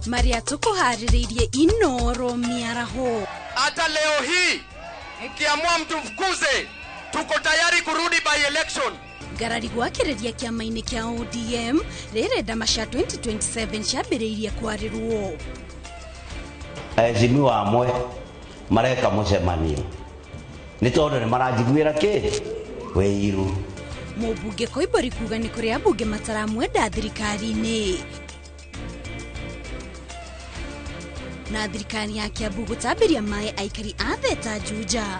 Maria tukuhariririe inoro miaraho. Hata leo hii mkiamua mtumfukuze, tuko tayari kurudi by election. Garari gwakireria kiama-ini kia ODM rirenda masha 2027 ciambiriirie kwarirwo. Azimio amwe mareka mucemanio ni tondu ni marajiguira ki weiru. Mubunge Koimburi kuga ni kuri abunge mataramwenda thirikari-ini. Na thirikari ya Kiambu gutambiria mai aikari a Theta Juja.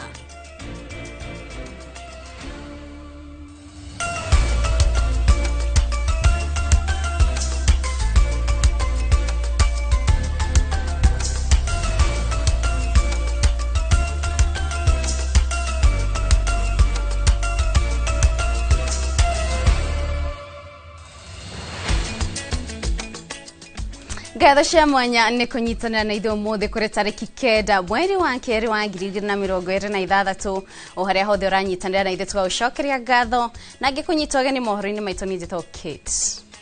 Gatho cia mwanya nĩ kũnyitanĩra na ithuĩ ũmũthĩ kũrĩ tarĩki 9 mweri wa kerĩ wa 2026 o harĩa hothe ũranyitanĩra na ithuĩ tũgagũcokeria ngatho na ngĩkũnyita ũgeni mohoro-inĩ maitũ niĩ njĩtagwo Kate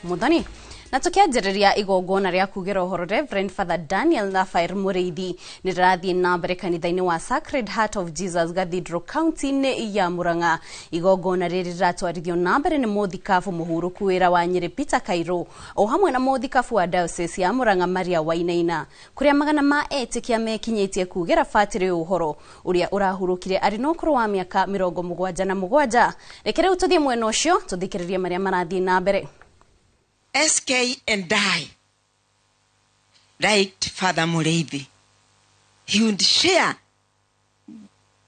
Muthoni. Na tukianjĩrĩria igongona rĩa kugira ũhoro, Reverend Father Daniel Raphael Mũrĩithi nĩ rĩrathiĩ na mbere kanitha-inĩ wa Sacred Heart of Jesus Cathedral County-inĩ ya Murang'a. Igongona rĩrĩ rĩratwarithio na mbere nĩ mũthikabu mũhurũku wĩra wa Nyĩrĩ Peter Kairũ o hamwe na mũthikabu wa Diocese ya Murang'a Maria Wainaina, kũrĩa magana ma etĩkia mekinyĩtie kugira batĩrĩ ũhoro ũrĩa ũrahurũkire arĩ na ũkũrũ wa mĩaka 77. Reke rĩu tũthiĩ mwena ũcio tũthikĩrĩrie marĩa marathiĩ na mbere. SK and I liked Father Mũrĩithi. He would share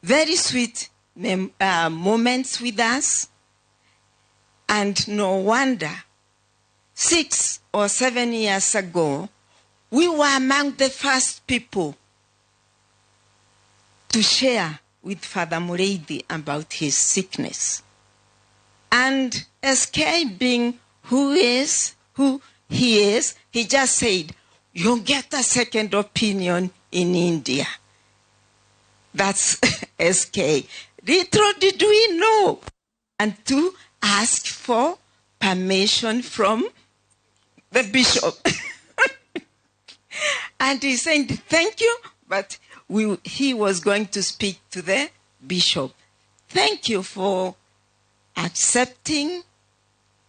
very sweet moments with us, and no wonder 6 or 7 years ago we were among the first people to share with Father Mũrĩithi about his sickness. And SK, being who he is, he just said, "You'll get a second opinion in India." That's SK. Little did we know, and to ask for permission from the bishop. And he said, "Thank you," but he was going to speak to the bishop. Thank you for accepting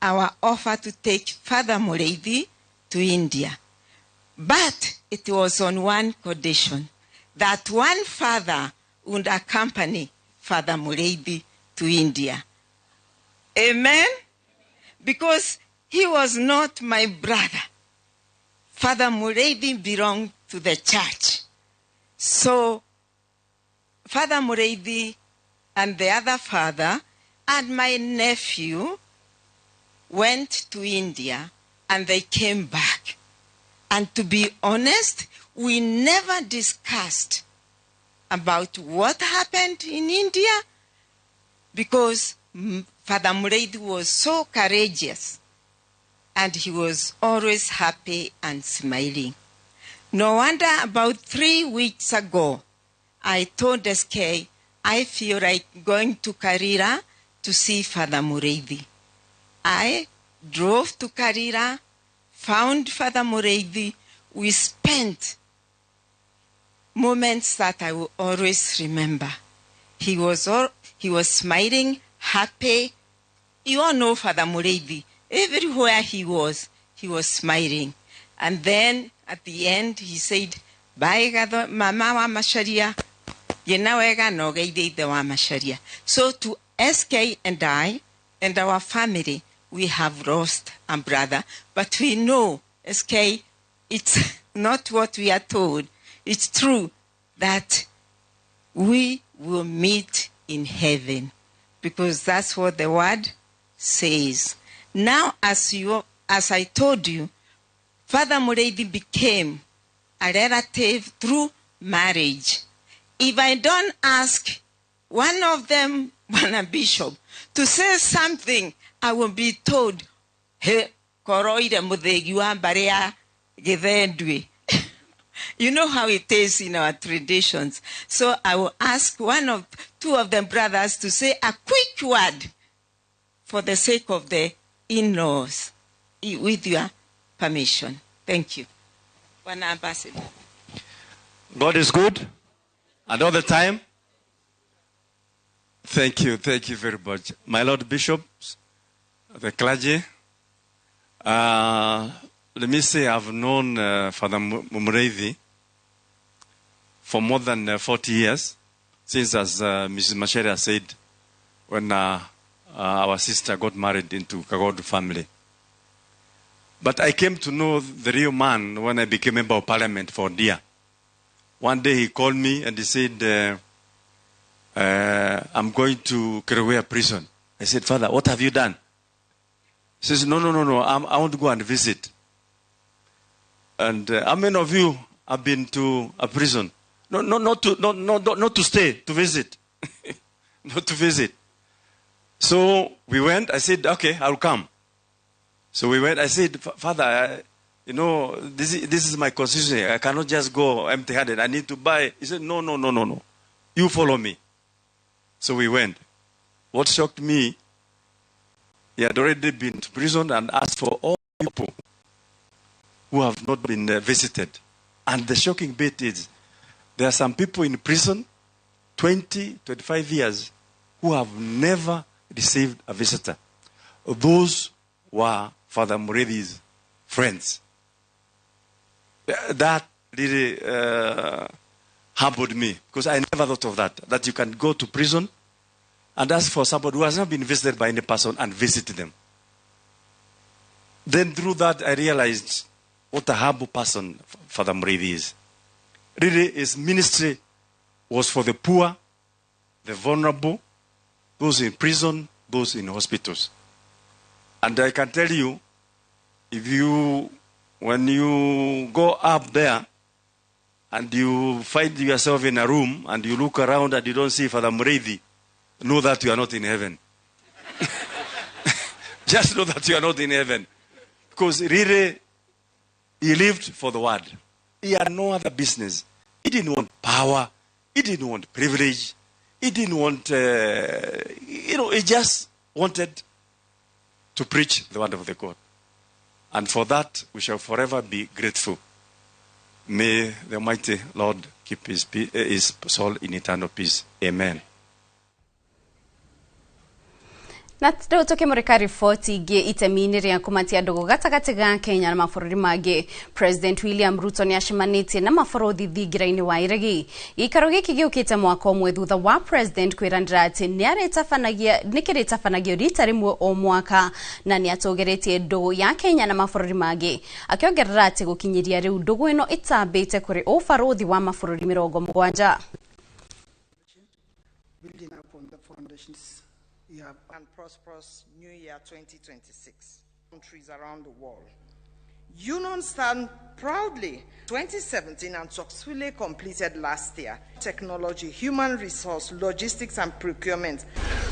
our offer to take Father Mũrĩithi to India. But it was on one condition, that one father would accompany Father Mũrĩithi to India. Amen? Because he was not my brother. Father Mũrĩithi belonged to the church. So Father Mũrĩithi and the other father and my nephew went to India, and they came back. And to be honest, we never discussed about what happened in India, because Father Mũrĩithi was so courageous, and he was always happy and smiling. No wonder about 3 weeks ago, I told SK, I feel like going to Karira to see Father Mũrĩithi. I drove to Karira, found Father Mũrĩithi. We spent moments that I will always remember. He was smiling, happy. You all know Father Mũrĩithi. Everywhere he was smiling. And then at the end, he said, "Bye, Mama wa Macharia. Yena wega no geithiithe wa Macharia." So to SK and I and our family, we have lost a brother, but we know, SK, it's not what we are told. It's true that we will meet in heaven, because that's what the word says. Now, as I told you, Father Mũrĩithi became a relative through marriage. If I don't ask one of them, one bishop, to say something, I will be told, "He koroire muthegi wa mbare ya githendwi." You know how it is in our traditions. So I will ask two of them brothers to say a quick word for the sake of the in-laws, with your permission. Thank you. Bwana Ambassador. God is good, and all the time. Thank you very much. My Lord Bishops, the clergy. Let me say I've known Father Mumureithi for more than 40 years, since, as Mrs. Macharia said, when our sister got married into Kagodu family. But I came to know the real man when I became member of parliament for Dia. One day he called me and he said, I'm going to Keruwea prison. I said, Father, what have you done? He says, no, I want to go and visit. And how many of you have been to a prison? No, not to stay, to visit. Not to visit. So we went. I said, okay, I'll come. So we went. I said, Father, this is my constitution. I cannot just go empty-handed. I need to buy. He said, no. You follow me. So we went. What shocked me, he had already been to prison and asked for all people who have not been visited. And the shocking bit is, there are some people in prison, 20, 25 years, who have never received a visitor. Those were Father Mureithe's friends. That really humbled me, because I never thought of that you can go to prison and ask for somebody who has not been visited by any person and visit them. Then through that, I realized what a humble person Father Mureithi is. Really, his ministry was for the poor, the vulnerable, those in prison, those in hospitals. And I can tell you, when you go up there and you find yourself in a room and you look around and you don't see Father Mureithi, know that you are not in heaven. Just know that you are not in heaven. Because really, he lived for the word. He had no other business. He didn't want power. He didn't want privilege. He didn't want, he just wanted to preach the word of the God. And for that, we shall forever be grateful. May the Almighty Lord keep his soul in eternal peace. Amen. Na leo tukimurika ripoti gie itemini ria kumatia ndugu gatagati ga Kenya na mabũrũri mangĩ. President William Ruto ni ashimanĩtie na mabũrũri thingira-inĩ wa iregi. Gĩikaro gĩkĩ gĩũkĩte mwaka ũmwe thutha wa president kwĩranĩra atĩ nĩkĩrĩtabanagio rita rĩmwe o mwaka na nĩatũgĩrĩtie ndũgũ ya Kenya na mabũrũri mangĩ. Akĩongerera atĩ gũkinyĩria rĩu ndũgũ ĩno ĩtambĩte kũrĩ ũbarũthi wa mabũrũri 70. Building up on the foundations. Yeah. And prosperous New Year 2026. Countries around the world. UNON stand proudly 2017 and successfully completed last year. Technology, human resource, logistics and procurement.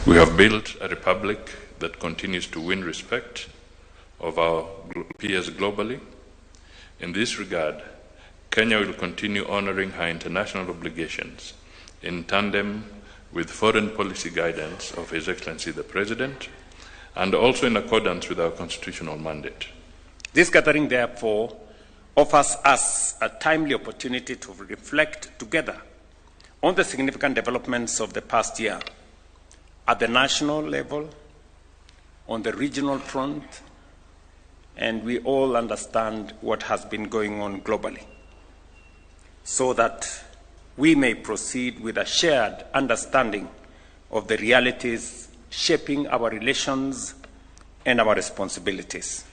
We have built a republic that continues to win respect of our peers globally. In this regard, Kenya will continue honoring her international obligations in tandem with foreign policy guidance of His Excellency the President, and also in accordance with our constitutional mandate. This gathering, therefore, offers us a timely opportunity to reflect together on the significant developments of the past year at the national level, on the regional front, and we all understand what has been going on globally, so that we may proceed with a shared understanding of the realities shaping our relations and our responsibilities.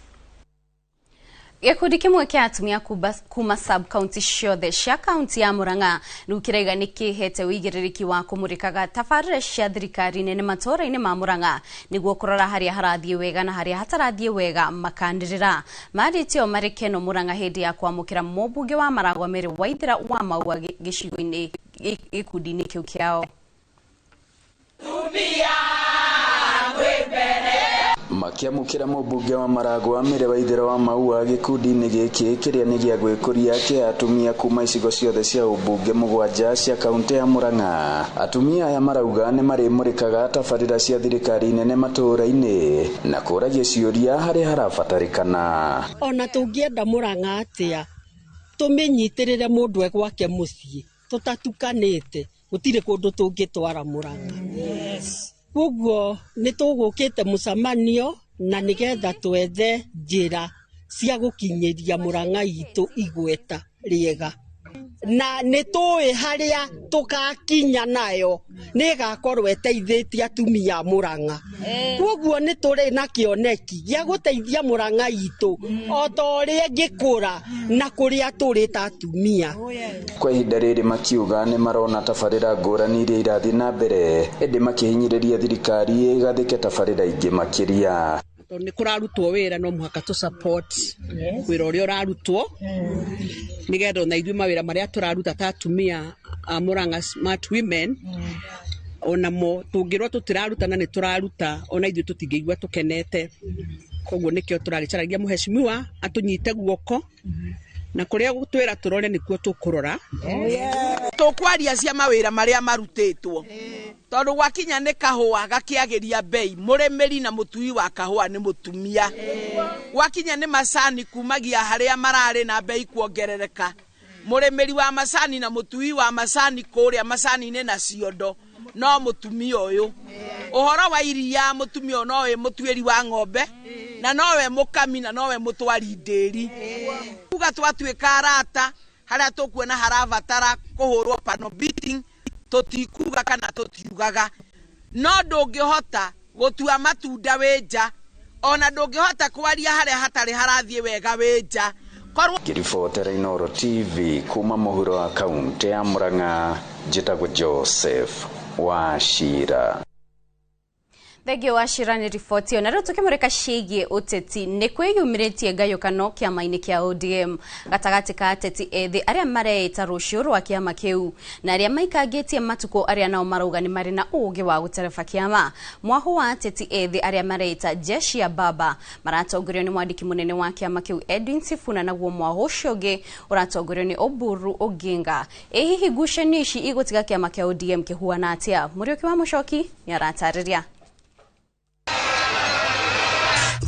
Gĩkundi kĩmwe kĩa atumia kuma sub-county ciothe cia kaunti ya Murang'a rĩu kĩrauga nĩkĩhete wĩigĩrĩrĩki wa kũmũrĩkaga tabarĩra cia thirikari nene matũũra-inĩ ma Murang'a nĩguo kũrora harĩa harathiĩ wega na harĩa hatarathiĩ wega makanĩrĩra. Marĩtio marĩ Keno Murang'a hĩndĩ ya kwamũkĩra mũmbunge wa Maragwa Mary Waithĩra wa Maua gĩcigo-inĩ gĩkundi-inĩ kĩu kĩao. Makiamukira mũmbunge wa Maragwa Mary Waithĩra wa Maua gĩkundi-inĩ gĩkĩ kĩrĩa nĩ gĩa gwĩkũria kĩa atumia kuma icigo ciothe cia ũmbunge 7 cia kaunti ya Murang'a. Atumia aya marauga nĩ marĩmũrĩkaga tabarĩra cia thirikari nene matũũra-inĩ na kũragia ciũria harĩa harabatarĩkana. Ona tũngĩenda Murang'a atĩa tuminyitirire mundu egwake mucii tutatukanite gutire kundu tungitwara Murang'a. Koguo ni tugukite mucamanio na nigetha twethe njira cia gukinyiria Murang'a itu igweta riega na nitui haria tugakinya nayo nigakorwo eteithitie atumia Murang'a. Koguo ni turi na kioneki gia guteithia Murang'a itu o tori ngikura na kuria turi ta atumia. Kwa ihinda riri makiuga ni marona tabarira ngurani iria irathi na mbere indi makihinyiriria thirikari igathike tabarira ingi makiria. Ni kurarutwo wira no muhaka tu support wira uria urarutwo nigetha na ithui mawira maria turaruta ta atumia a Murang'a Smart Women ona mo tungirwo tutiraruta na ni turaruta ona ithui tutingigwa tukenete. Koguo nikio turaricaragia muheshimiwa atunyite guoko na kuria gutwira turore nikuo tukurora tukwaria cia mawira maria marutitwo tondu gwakinya ni kahua gakiagiria bei muremeri na mutui wa kahua ni mutumia gwakinya ni macani kumagia haria marari na bei kuongerereka muremeri wa macani na mutui wa macani kuria macani ni na ciondo no mutumia uyu uhoro wa iria mutumia no we mutuiri wa ng'ombe na nowe mukami na nowe mutwari nderi kuga twatuika arata haria tukuona haravatara kuhurwo panel beating tutikuga kana tutiugaga no ndungihota gutua matunda wenja ona ndungihota kwaria haria hatari harathie wega wenja Kiribotera Inooro TV kuma muhuro wa kaunti ya Murang'a njitagwo Joseph Wachira. Thegi Wachira ni riboti na riu tukimurika ciigie uteti ni kwiyumiritie ngayukano kiama-ini kia ODM gatagati ka ateti ethi aria mareita rucio rwa kiama kiu na aria maikangitie matuko aria nao marauga ni mari na ugi wa gutereba kiama. Mwaho wa ateti ethi aria mareita jeshi ya baba maratongorio ni mwandiki munene wa kiama kiu Edwin Sifuna naguo mwaho ucio ungi uratongorio ni Oburu Oginga. Hihi ngucanio ici igutiga kiama kia ODM kihuana atia? Murioki wa Muchoki ni aratariria.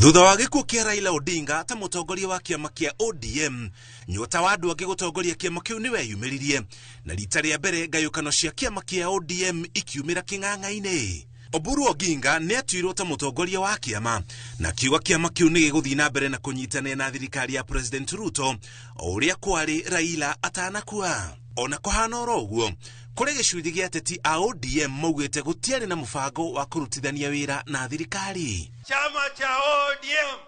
Thutha wa gikuo kia Raila Odinga ta mutongoria wa kiama kia ODM nyota wa andu angi gutongoria kiama kiu ni weyumiririe na rita ria mbere ngayukano cia kiama kia ODM ikiumira king'ang'a-ini. Oburu Oginga ni atuirwo ta mutongoria wa kiama na kiuga kiama kiu ni giguthii na mbere na kunyitanira na thirikari ya President Ruto o uria kwari Raila atanakua. Ona kuhana oro uguo kuri gicunji gia ateti a ODM maugite gutiari na mubango wa kurutithania wira na thirikari. Chama cha ODM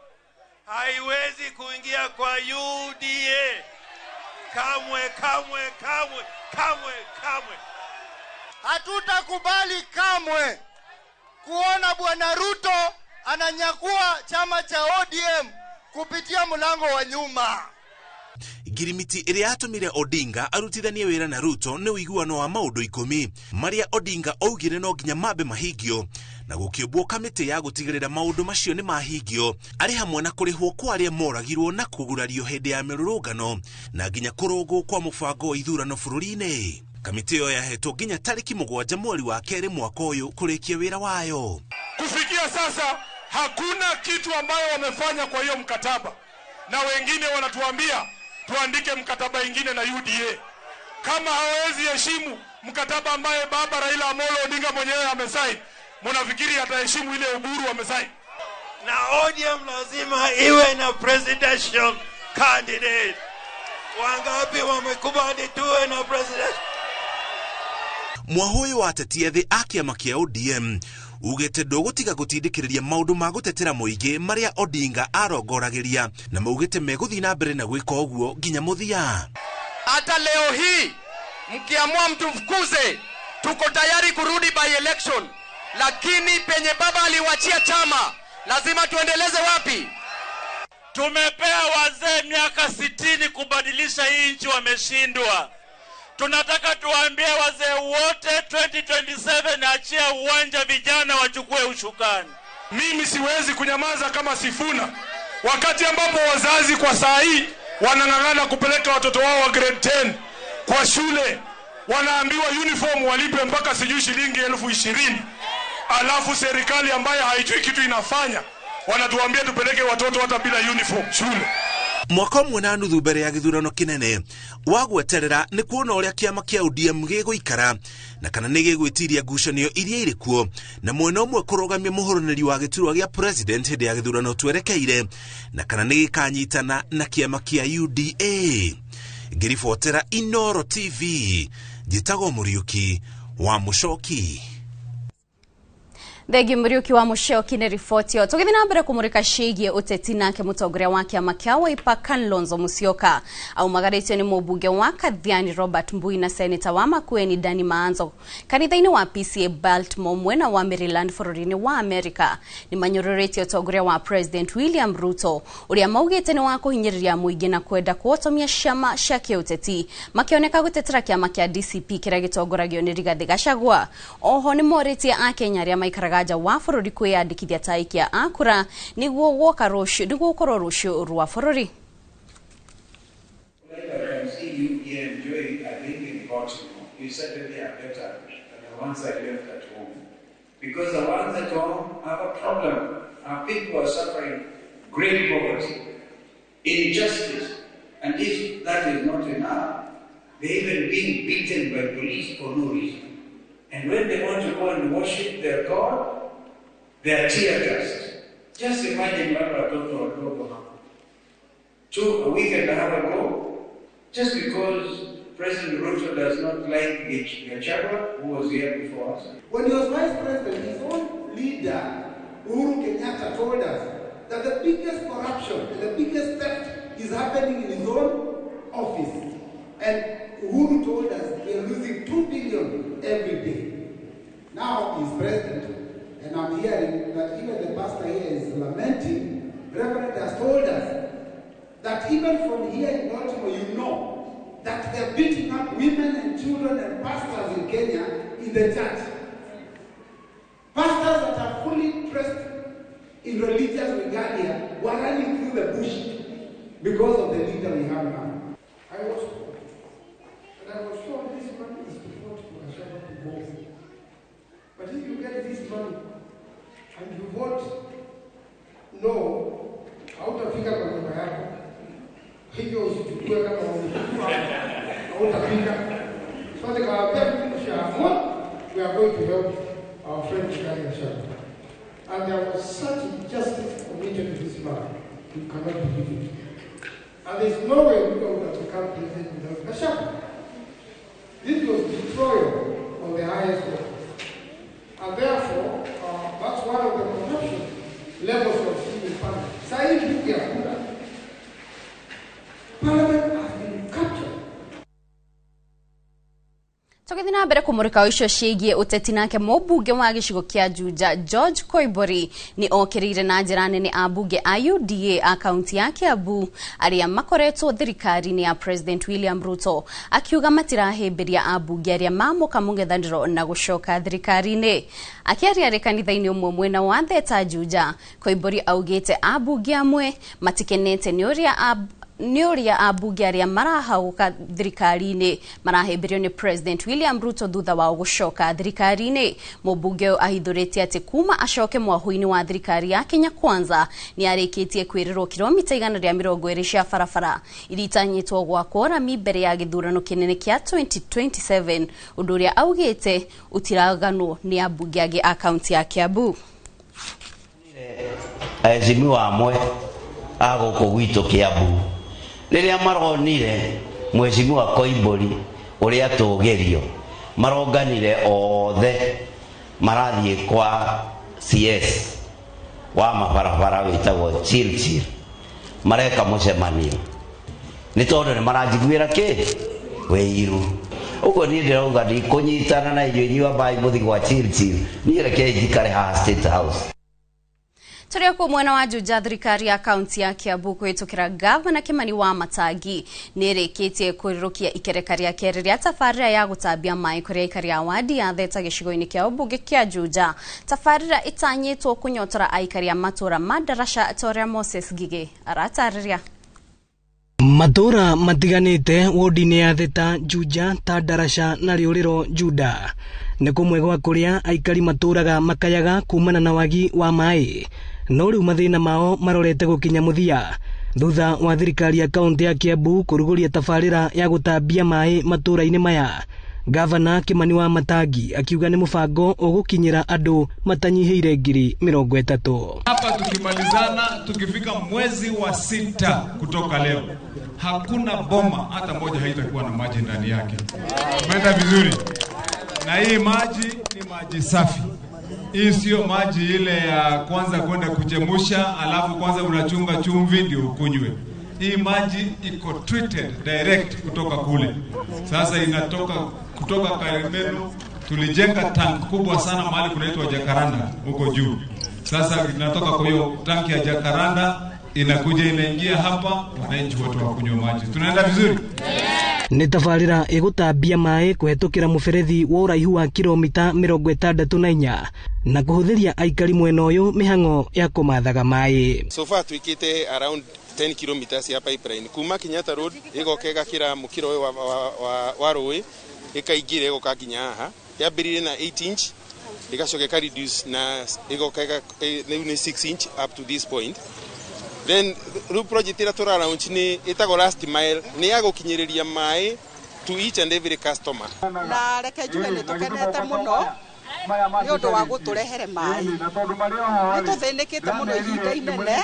haiwezi kuingia kwa UDA kamwe kamwe kamwe kamwe kamwe. Hatutakubali kamwe kuona Bwana Ruto ananyakua chama cha ODM kupitia mlango wa nyuma. Girimiti iria atumire Odinga arutithanie wira na Ruto ni uiguano wa maundu 10 maria Odinga augire no nginya mabe mahingio na gukiobwo kamiti ya gutigirira maundu macio ni mahingio ari hamwe na kurihwo kwa aria moragirwo na kugurario hindi ya mirurungano na nginya kurungwo kwa mubango wa ithurano bururi-ini. Kamiti yo yahetwo nginya tariki 7 mweri wa keri mwaka uyu kurikia wira wayo. Kufikia sasa hakuna kitu ambayo wamefanya kwa hiyo mkataba na wengine wanatuambia tuandike mkataba ingine na UDA. Kama hawezi heshimu mkataba ambaye baba Raila Amolo Odinga mwenyewe amesaini, mnafikiri ataheshimu ile Oburu amesaini? Na ODM lazima iwe na presidential candidate. Wangapi wamekubali tuwe na president? Mwahoyo wa ateti ethi a kiama kia ODM ugete ndugutiga gutindikiriria maundu ma gutetera muingi maria Odinga arongoragiria na maugite meguthii na mbere na gwika uguo nginya muthia. Hata leo hii mkiamua mtumfukuze, tuko tayari kurudi by election, lakini penye baba aliwachia chama lazima tuendeleze wapi? Tumepea wazee miaka 60 kubadilisha hii nchi, wameshindwa. Tunataka tuambie wazee wote 2027 achia uwanja, vijana wachukue ushukani. Mimi siwezi kunyamaza kama Sifuna wakati ambapo wazazi kwa saa hii wanang'ang'ana kupeleka watoto wao wa grade 10 kwa shule, wanaambiwa uniform walipe mpaka sijui shilingi 20,000, alafu serikali ambayo haijui kitu inafanya wanatuambia tupeleke watoto hata bila uniform shule. mwaka ũmwe na nuthu mbere ya gĩthurano kĩnene wagweterera nĩ kuona ũrĩa kĩama kĩa ODM gĩgũikara na kana nĩ gĩgwĩtiria ngucanio iria irĩ kuo na mwena ũmwe kũrũgamia mũhũranĩri wa gĩturwa gĩa president hĩndĩ ya gĩthurano twerekeire na kana nĩ gĩkanyitana na kĩama kĩa UDA. Ngĩribotera Inooro TV, njĩtagwo Mũriũki wa Mũchoki. Thegi Mũriũki wa Mũchoki nĩ riboti yo. Tũgĩthiĩ na mbere kũmũrĩka ciĩgiĩ ũteti nake mũtongoria wa kĩama kĩa Wiper Kalonzo Musyoka aumagarĩtio nĩ mũmbunge wa Kathiani Robert Mbui na seneta wa Makueni Danny Maanzo kanitha-inĩ wa PCA Baltimore mwena wa Maryland bũrũri-inĩ wa Amerika. Nĩ manyũrũrĩtie ũtongoria wa President William Ruto ũrĩa maugĩte nĩ wa kũhinyĩrĩria mũingĩ na kwenda kuotomia ciama cia kĩũteti makĩoneka gũtetera kĩama kĩa DCP kĩrĩa gĩtongoragio nĩ Rigathĩ Gachagua. Oho nĩ morĩtie Akenya arĩa maikaraga nja wa bũrũri kwĩyandĩkithia ta aikia a kura nĩguo gũkorwo rũciũ rwa bũrũri. You certainly are better than the ones I left at home. Because the ones at home have a problem. Our people are suffering great poverty, injustice, and if that is not enough, they're even being beaten by police for no reason. And when they want to go and worship their God, they are tear gassed. Just imagine what I told you a week and a half ago, just because President Ruto does not like Gachagua, who was here before us. When he was vice president, his own leader, Uhuru Kenyatta, told us that the biggest corruption and the biggest theft is happening in his own office. And Uhuru told us we are losing 2 billion every day. Now he's president, and I'm hearing that even the pastor here is lamenting. The Reverend has told us that even from here in Baltimore, you know that they're beating up women and children and pastors in Kenya in the church. Pastors that are fully dressed in religious regalia were running through the bush because of the leader we have now. I was told this money is to vote for Gachagua to vote. But if you get this money and you vote no, hautafika kwa nyumba yako. Hivyo usichukue kama hautafika. So they we are going to help our friend Gachagua. And there was such injustice committed to this man. You cannot believe it. And there's no way we would have become president without Gachagua. This was betrayal of the highest level. And therefore, that's one of the corruption levels of civil parliament. Parliament has been captured. Tũgĩthiĩ na mbere kũmũrĩka icio ciĩgiĩ ũteti nake mũmbunge wa gĩcigo kĩa Juja George Koimburi nĩ okĩrĩire na njĩra nene ambunge a UDA a kaunti ya Kiambu arĩa makoretwo thirikari-inĩ ya President William Ruto akiuga matirahĩmbĩria ambunge arĩa mamũka mũng'ethanĩro na gũcoka thirikari-inĩ. Akĩaria arĩ kanitha-inĩ ũmwe mwena wa Theta Juja, Koimburi augĩte ambunge amwe matikenete nĩ ũrĩa ambunge arĩa marahauka thirikari-inĩ marahĩmbĩrio nĩ President William Ruto thutha wa gũcoka thirikari-inĩ. Mũmbunge ahithũrĩtie atĩ kuma acoke mwahũ-inĩ wa thirikari ya Kenya Kwanza nĩ arĩkĩtie kwĩrĩrwo kilomita 120 cia barabara iria itanyĩtwo gwakwo rami mbere ya gĩthurano kĩnene kĩa 2027, ũndũ ũrĩa augĩte ũtiraganwo nĩ ambunge angĩ a kaunti ya Kiambu. Azimio amwe agũkũ gwitũ Kiambu rĩrĩa maronire Mheshimiwa Koimburi ũrĩa tũgerio maronganire othe marathiĩ kwa CS wa mabarabara wĩtagwo Chilchil mareka mũcemanio nĩ tondũ nĩ maranjiguĩra Wĩiru. Ũguo niĩ ndĩrauga ndikũnyitana na inyuĩ ambai mũthi gwa Chilchil, niĩ reke njikare haha State House. Tũrĩa kwa mwena wa Juja, thirikari ya kaunti ya Kiambu kũhĩtũkĩra gavana Kimani Wamatangi nĩ ĩrĩkĩtie kũrĩrũkia ikereka rĩa kerĩ rĩa tabarĩra ya gũtambia maĩ kũrĩ aikari a wadi ya Theta gĩcigo-inĩ kĩa ũmbunge kĩa Juja. Tabarĩra ĩtanyĩtwo kũnyotora aikari a matũra ma Ndarasha ta ũrĩa Moses Ngigĩ aratarĩria. Matũra matiganĩte wodi-inĩ ya Theta, Juja, ta Ndarasha na Rĩũrĩro Juda nĩ kũmwe gwa kũrĩa aikari matũraga makayaga kumana na wagi wa maĩ, no rĩu mathĩna mao marorete gũkinya mũthia thutha wa thirikari ya kaunti ya Kiambu kuruguria tabarĩra ya gũtambia maĩ matũra-inĩ maya. Gavana Kimani wa Matangi akiuga ni mubango ugukinyira andu matanyihĩire 30,000. Hapa tukimalizana, tukifika mwezi wa 6 kutoka leo, hakuna boma hata moja haitakuwa na maji ndani yake. Umeenda vizuri? Na hii maji ni maji safi. Hii sio maji ile ya kwanza kwenda kuchemusha alafu kwanza unachunga chumvi ndio ukunywe. Hii maji iko treated direct kutoka kule. Sasa inatoka kutoka Karimenu. Tulijenga tank kubwa sana mahali kunaitwa Jacaranda huko juu. Sasa inatoka kwa hiyo tanki ya Jacaranda inakuja inaingia hapa, wananchi wote wakunywa maji. Tunaenda vizuri? Ni tabarĩra ĩgũtambia maĩ kũhetũkĩra mũberethi wa ũraihu wa kilomita 64 na kũhũthĩria aikari mwena ũyũ mĩhang'o ya kũmathaga maĩ. So far tuikite around 10 kilometers ya pipeline kuma Kenyatta Road igoka igakira mukiro wa rũĩ ikaingire igoka nginya haha yambĩrĩire na 8 inch igacoka reduce na igoka ni 6 inch up to this point. Then the project ira tura launch ni itago last mile ni ya gukinyiriria mai to each and every customer. Na reke juge ni tukenete muno ni undu wa guturehere mai ni tuthinikite muno ihinda inene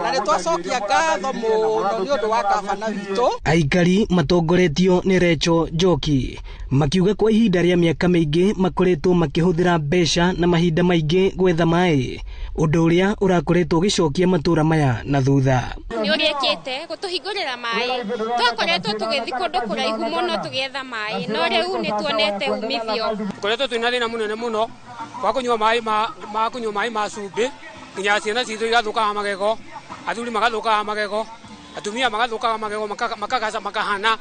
na ni twacokia ngatho muno ni undu wa gavana witu. Aikari matongoretio ni Recho Njoki makiuga kwa ihinda rĩa mĩaka mĩingĩ makoretwo makĩhũthĩra mbeca na mahinda maingĩ gwetha maĩ, undu uria urakoretwo gicokia matura maya na thutha. Ni uriekete gutuhingurira maĩ, twakoretwo tugithi kundu kuraihu muno tugietha maĩ, no riu ni tuonete umithio. Koretwo twina thina munene muno wa kunywa maĩ ma cumbi, nginya ciana citũ igathukaga magego, athuri magathukaga magego, atumia magathukaga magego makagaca makahana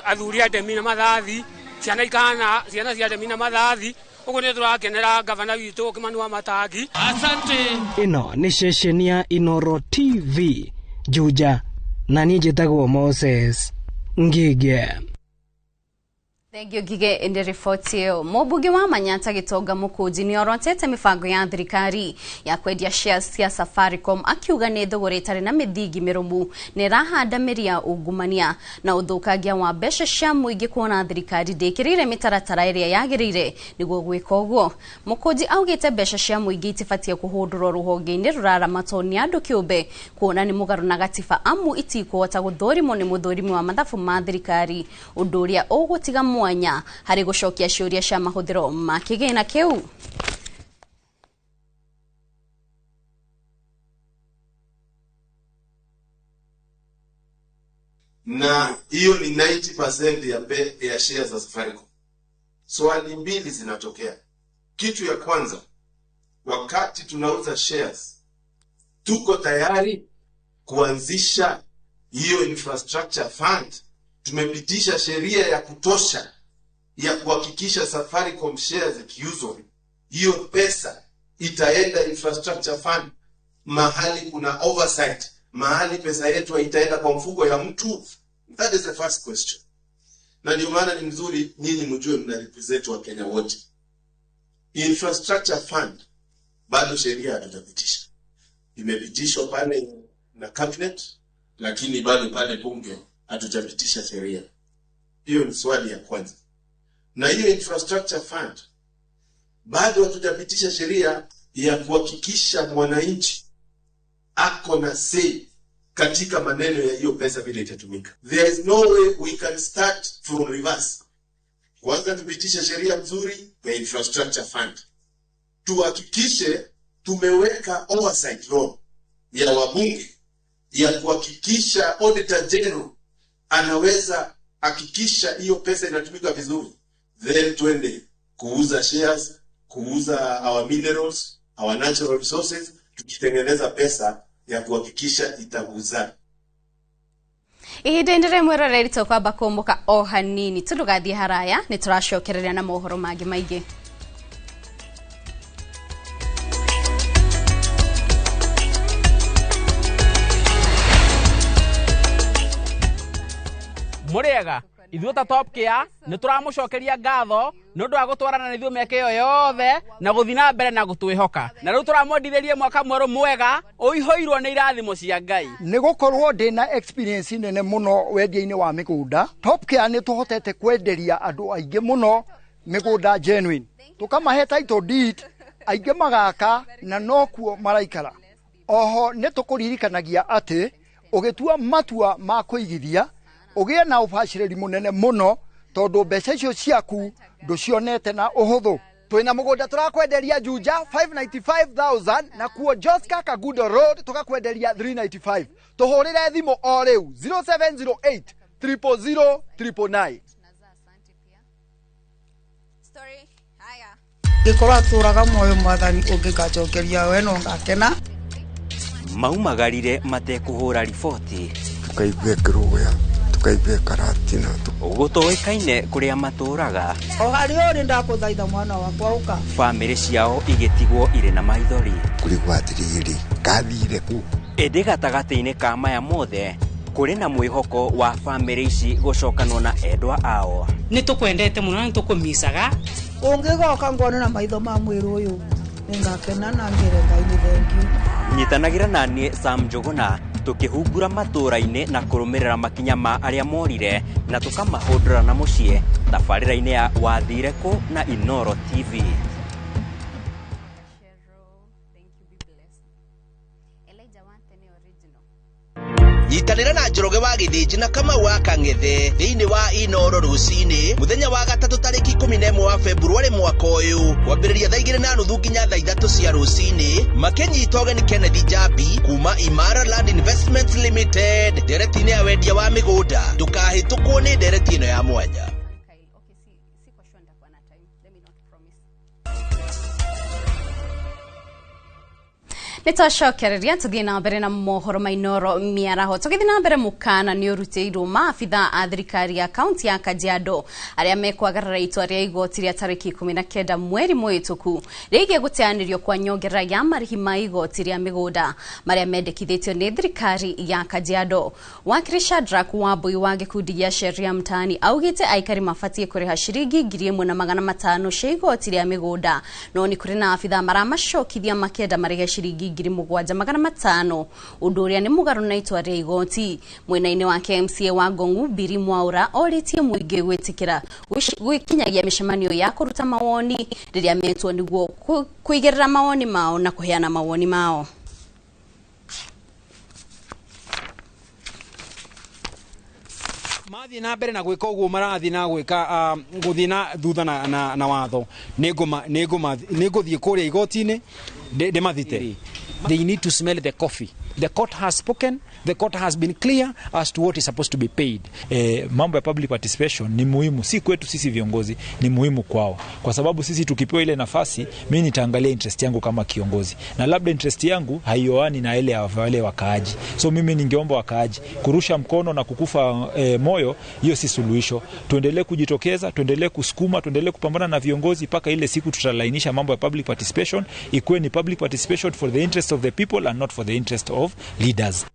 athuri a ndemi na mathathi, ciana cia ndemi na mathathi. Uguo ni turakenera gavana witu Kimani wa Matangi. Asante. Ino ni ceceni ya Inoro TV Juja na niĩ njĩtagwo Moses Ngige. Thank you Gige indi ripoti iyo. Mũmbunge wa Manyata Gitonga Mũkũnji ni orotete mibango ya thirikari ya kwendia shares cia Safaricom akiuga ni thogora itarĩ na mithingi mĩrũmu ni rahanda mĩri ya ungumania na ũthũkangia wa mbeca cia mũingĩ kuona thirikari ndĩkĩrĩire mĩtaratara ĩrĩa yagĩrĩire nĩguo gwĩka ũguo. Mũkũnji augĩte mbeca cia mũingĩ itibatie kũhũndũrwo rũhonge-inĩ rũraramatwo nĩ andũ kĩũmbe kuona nĩ mũgarũ na gatiba amu itikũhota gũthũrimwo nĩ mũthũrimi wa mathabu ma thirikari, ũndũ ũrĩa ũgũtiga mwanya hari gucokia ciuria cia mahuthiro ma kigina kiu. Na hiyo ni 90% ya shares za Safaricom. Swali mbili zinatokea. Kitu ya kwanza, wakati tunauza shares, tuko tayari kuanzisha hiyo infrastructure fund? Tumepitisha sheria ya kutosha ya kuhakikisha Safaricom shares zikiuzwa, hiyo pesa itaenda infrastructure fund, mahali kuna oversight, mahali pesa yetu itaenda kwa mfuko ya mtu? That is the first question. Na ndio maana ni mzuri nyinyi mjue mna represent wa Kenya wote. Infrastructure fund bado sheria hatujapitisha. Imepitishwa pale na cabinet, lakini bado pale bunge hatujapitisha sheria. Hiyo ni swali ya kwanza. Na hiyo infrastructure fund bado hatujapitisha sheria ya kuhakikisha mwananchi ako na say katika maneno ya hiyo pesa vile itatumika. There is no way we can start from reverse. Kwanza tupitishe sheria nzuri ya infrastructure fund, tuhakikishe tumeweka oversight law ya wabunge ya kuhakikisha auditor general anaweza hakikisha hiyo pesa inatumika vizuri, then twende kuuza shares, kuuza our minerals, our natural resources, tukitengeneza pesa ya kuhakikisha itaguza. Ihindendere mweroreri tokwamba kũmũka o hanini turugathie haraya nĩ tũracokereria na mohoro mangĩ maingĩ. Muriega ithuĩ ta Top Care nĩ tũramũcokeria ngatho nĩ ũndũ wa gũtwarana na ithuĩ mĩaka ĩyo yothe na gũthiĩ na mbere na gũtwĩhoka na rĩu tũramwendithĩrie mwaka mwerũ mwega ũihũirwo nĩ irathimo cia Ngai. Nĩ gũkorwo ndĩna experience nene mũno wendia-inĩ wa mĩgũnda. Top Care nĩ tũhotete kwenderia andũ aingĩ mũno mĩgũnda genuine, tũkamahe title deed, aingĩ magaka na nokuo maraikara. Oho nĩ tũkũririkanagia atĩ ũgĩtua matua ma kũigithia ũgĩe na ũbacĩrĩri mũnene mũno tondũ mbeca icio ciaku ndũcionete na ũhũthũ. Twĩna mũgũnda tũrakwenderia Juja 595,000 na kuo Joska Kagudo Road tũgakwenderia 395. Tũhũrĩre thimũ o rĩu 0708 000 999. Ngĩkorwo atũraga muoyo mwathani ũngĩkacokeria we no ngakena. Maumagarire matekũhũra riboti tukaigue kĩrũya tukaigue karatina gũtoĩkaine kũrĩa matũraga O harĩ ũrĩ ndakũthaitha mwana wakwa ũka. Bamĩrĩ ciao igĩtigwo irĩ na maithori kũrigwo atĩrĩrĩ ngathire kũ ĩndĩ gatagatĩ-inĩ ka maya mothe kũrĩ na mwĩhoko wa bamĩrĩ ici gũcokanwo na endwa ao. Nĩ tũkwendete mũno na nĩ tũkũmicaga. Ũngĩgoka ngone na maitho ma mwĩrĩ ũyũ nĩngakena na ngĩre Ngai nĩ thank you. Nyitanagĩra na niĩ Sam Njũgũna tukĩhungura matũra-inĩ na kũrũmĩrĩra makinya ma arĩa morire na tũkamahũndũra na mũciĩ thabarĩra-inĩ ya Wathire Kũ na Inoro TV. Nyitanĩra na Njoroge wa Gĩthĩnji na Kamau wa Kang'ethe thĩinĩ wa Inoro rũcinĩ mũthenya wa gatatũ tarĩki 11 wa Februarĩ mwaka ũyũ kwambĩrĩria thaa 2:30 nginya thaa 3 cia rũcinĩ makĩnyita ũgeni Kennedy Njambi kuma Imara Land Investments Limited ndereti-inĩ ya wendia wa mĩgũnda ndũkahĩtũkwo nĩ ndereti ĩno ya mwanya. Nĩtwacokereria tũthiĩ na mbere na mohoro ma Inoro mĩaraho tũgĩthiĩ na mbere mũkana nĩ ũrutĩirwo maabitha a thirikari ya kaunti ya Kajiado arĩa mekwagarara itua rĩa igoti rĩa tarĩki 19 mweri mũhĩtũku rĩgiĩ gũteanĩrio kwa nyongerera ya marĩhi ma igoti rĩa mĩgũnda marĩa mendekithĩtio nĩ thirikari ya Kajiado. Wakiri Shadrack Wambui wa gĩkundi gĩa Sheria Mtaani augĩte aikari mabatie kũrĩha ciringi 1,500 cia igoti rĩa mĩgũnda no nĩ kũrĩ na abitha maramacokithia makenda marĩhe ciringi 7,500 ũndũ ũrĩa nĩ mũgarũ na itua rĩa igoti. Mwena-inĩ wa MCA wa Ngong'u Biri Mwaura orĩtie mũingĩ gwĩtĩkĩra gwĩkinyagia mĩcemanio ya kũruta mawoni rĩrĩa metwo nĩguo kũigĩrĩra mawoni mao na kũheana mawoni mao. Mathi na mbere na gwĩka ũguo marathi na gwĩka gũthiĩ na thutha na watho nĩngũthiĩ kũrĩa igoti-inĩ ndĩmathite. They need to smell the coffee. The court has spoken. The court has been clear as to what is supposed to be paid. Mambo ya public participation ni muhimu, si kwetu sisi viongozi, ni muhimu kwao. Kwa sababu sisi tukipewa ile nafasi, mimi nitaangalia interest yangu kama kiongozi. Na labda interest yangu haioani na ile ya wale wakaaji. So mimi ningeomba wakaaji kurusha mkono na kukufa moyo, hiyo si suluhisho. Tuendelee kujitokeza, tuendelee kusukuma, tuendelee kupambana na viongozi mpaka ile siku tutalainisha mambo ya public participation, ikuwe ni public participation for the interest of the people and not for the interest of leaders.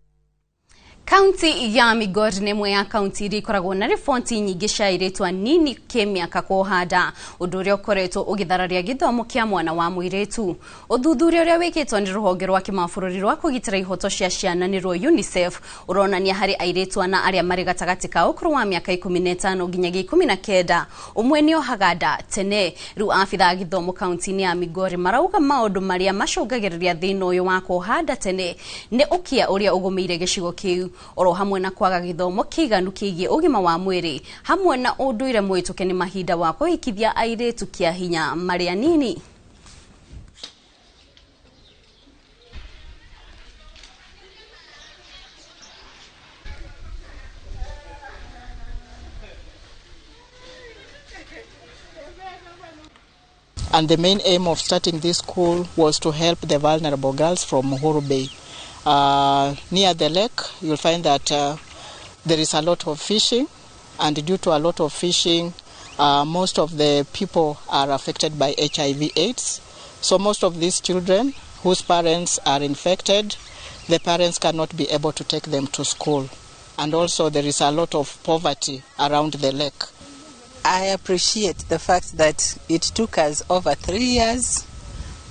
Kaunti ya Migori nĩ ĩmwe ya kaunti iria ikoragwo na riboti nyingĩ cia airĩtu anini kĩmĩaka kũhanda ũndũ ũrĩa ũkoretwo ũgĩthararia gĩthomo kĩa mwana wa mũirĩtu. Ũthuthuria ũrĩa wĩkĩtwo nĩ rũhonge rwa kĩmabũrũri rwa kũgitĩra ihoto cia ciana nĩ rwa UNICEF ũronania harĩ airĩtu ana arĩa marĩ gatagatĩ ka ũkũrũ wa mĩaka 15 nginyagia 19 ũmwe nĩ ohaga nda tene. Rĩu abitha a gĩthomo kaunti-inĩ ya Migori marauga maũndũ marĩa macũngagĩrĩria thĩna ũyũ wa kũhanda tene nĩ ũkia ũrĩa ũgũmĩire gĩcigo kĩu oro hamwe na kwaga gĩthomo kĩiganu kĩgiĩ ũgima wa mwĩrĩ hamwe na ũndũire mũhĩtũke nĩ mahinda wa kũhikithia airĩtu kĩa hinya marĩ anini. And the main aim of starting this school was to help the vulnerable girls from Uhuru Bay. Near the lake, you'll find that there is a lot of fishing, and due to a lot of fishing, most of the people are affected by HIV/AIDS. So most of these children whose parents are infected, the parents cannot be able to take them to school. and also there is a lot of poverty around the lake. I appreciate the fact that it took us over 3 years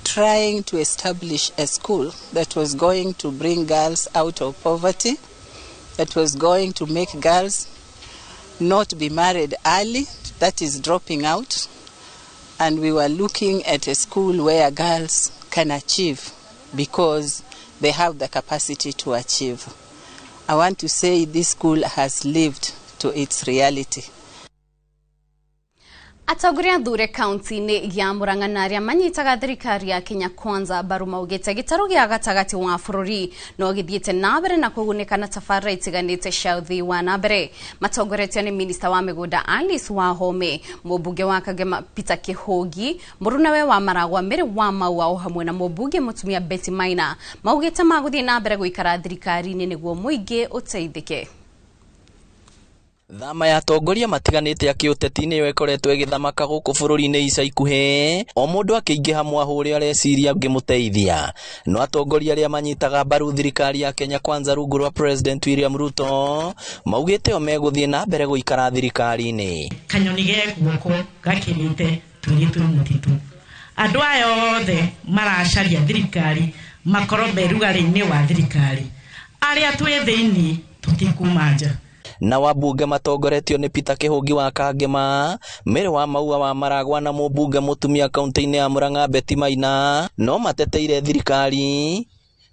trying to establish a school that was going to bring girls out of poverty, that was going to make girls not be married early, that is dropping out, and we were looking at a school where girls can achieve because they have the capacity to achieve. I want to say this school has lived to its reality. Atongoria Thure County-inĩ ya Murang'a na arĩa manyitaga thirikari ya Kenya Kwanza mbaru maugĩte gĩtarũ gĩa gatagati wa bũrũri no gĩthiĩte na mbere na kũgunĩka na tabarĩra itiganĩte cia ũthii wa na mbere. Matongoretio nĩ Minista wa Mĩgũnda Alice Wahome, mũmbunge wa Kagema Peter Kĩhũngi, mũrunawe wa Maragwa Mary Wamaua o hamwe na mũmbunge mũtumia Betty Maina maugĩte magũthiĩ na mbere gũikara thirikari-inĩ nĩguo mũingĩ ũteithĩke. Thama ya atongoria matiganĩte ya kĩũteti nĩyo ĩkoretwo ĩgĩthamaka gũkũ bũrũri-inĩ ica ikuhĩ, o mũndũ akĩingĩha mwahũrĩ areciria ngĩmũteithia. No atongoria arĩa manyitaga mbaru thirikari ya Kenya Kwanza rungu rwa President William Ruto maugĩte o megũthiĩ na mbere gũikara thirikari-inĩ. Kanyoni gegũoko gakĩrĩte tũirĩtu mũtitũ. Andũ aya othe maracaria thirikari makorwo merugarĩ-inĩ wa thirikari. Arĩa twĩ thĩinĩ tũtikuma nja. Na wabunge matongoretio nĩ Peter Kĩhũngi wa Kangema, Mary Wamaua wa Maragwa na mũmbunge mũtumia kaunti-inĩ ya Murang'a Betty Maina no mateteire thirikari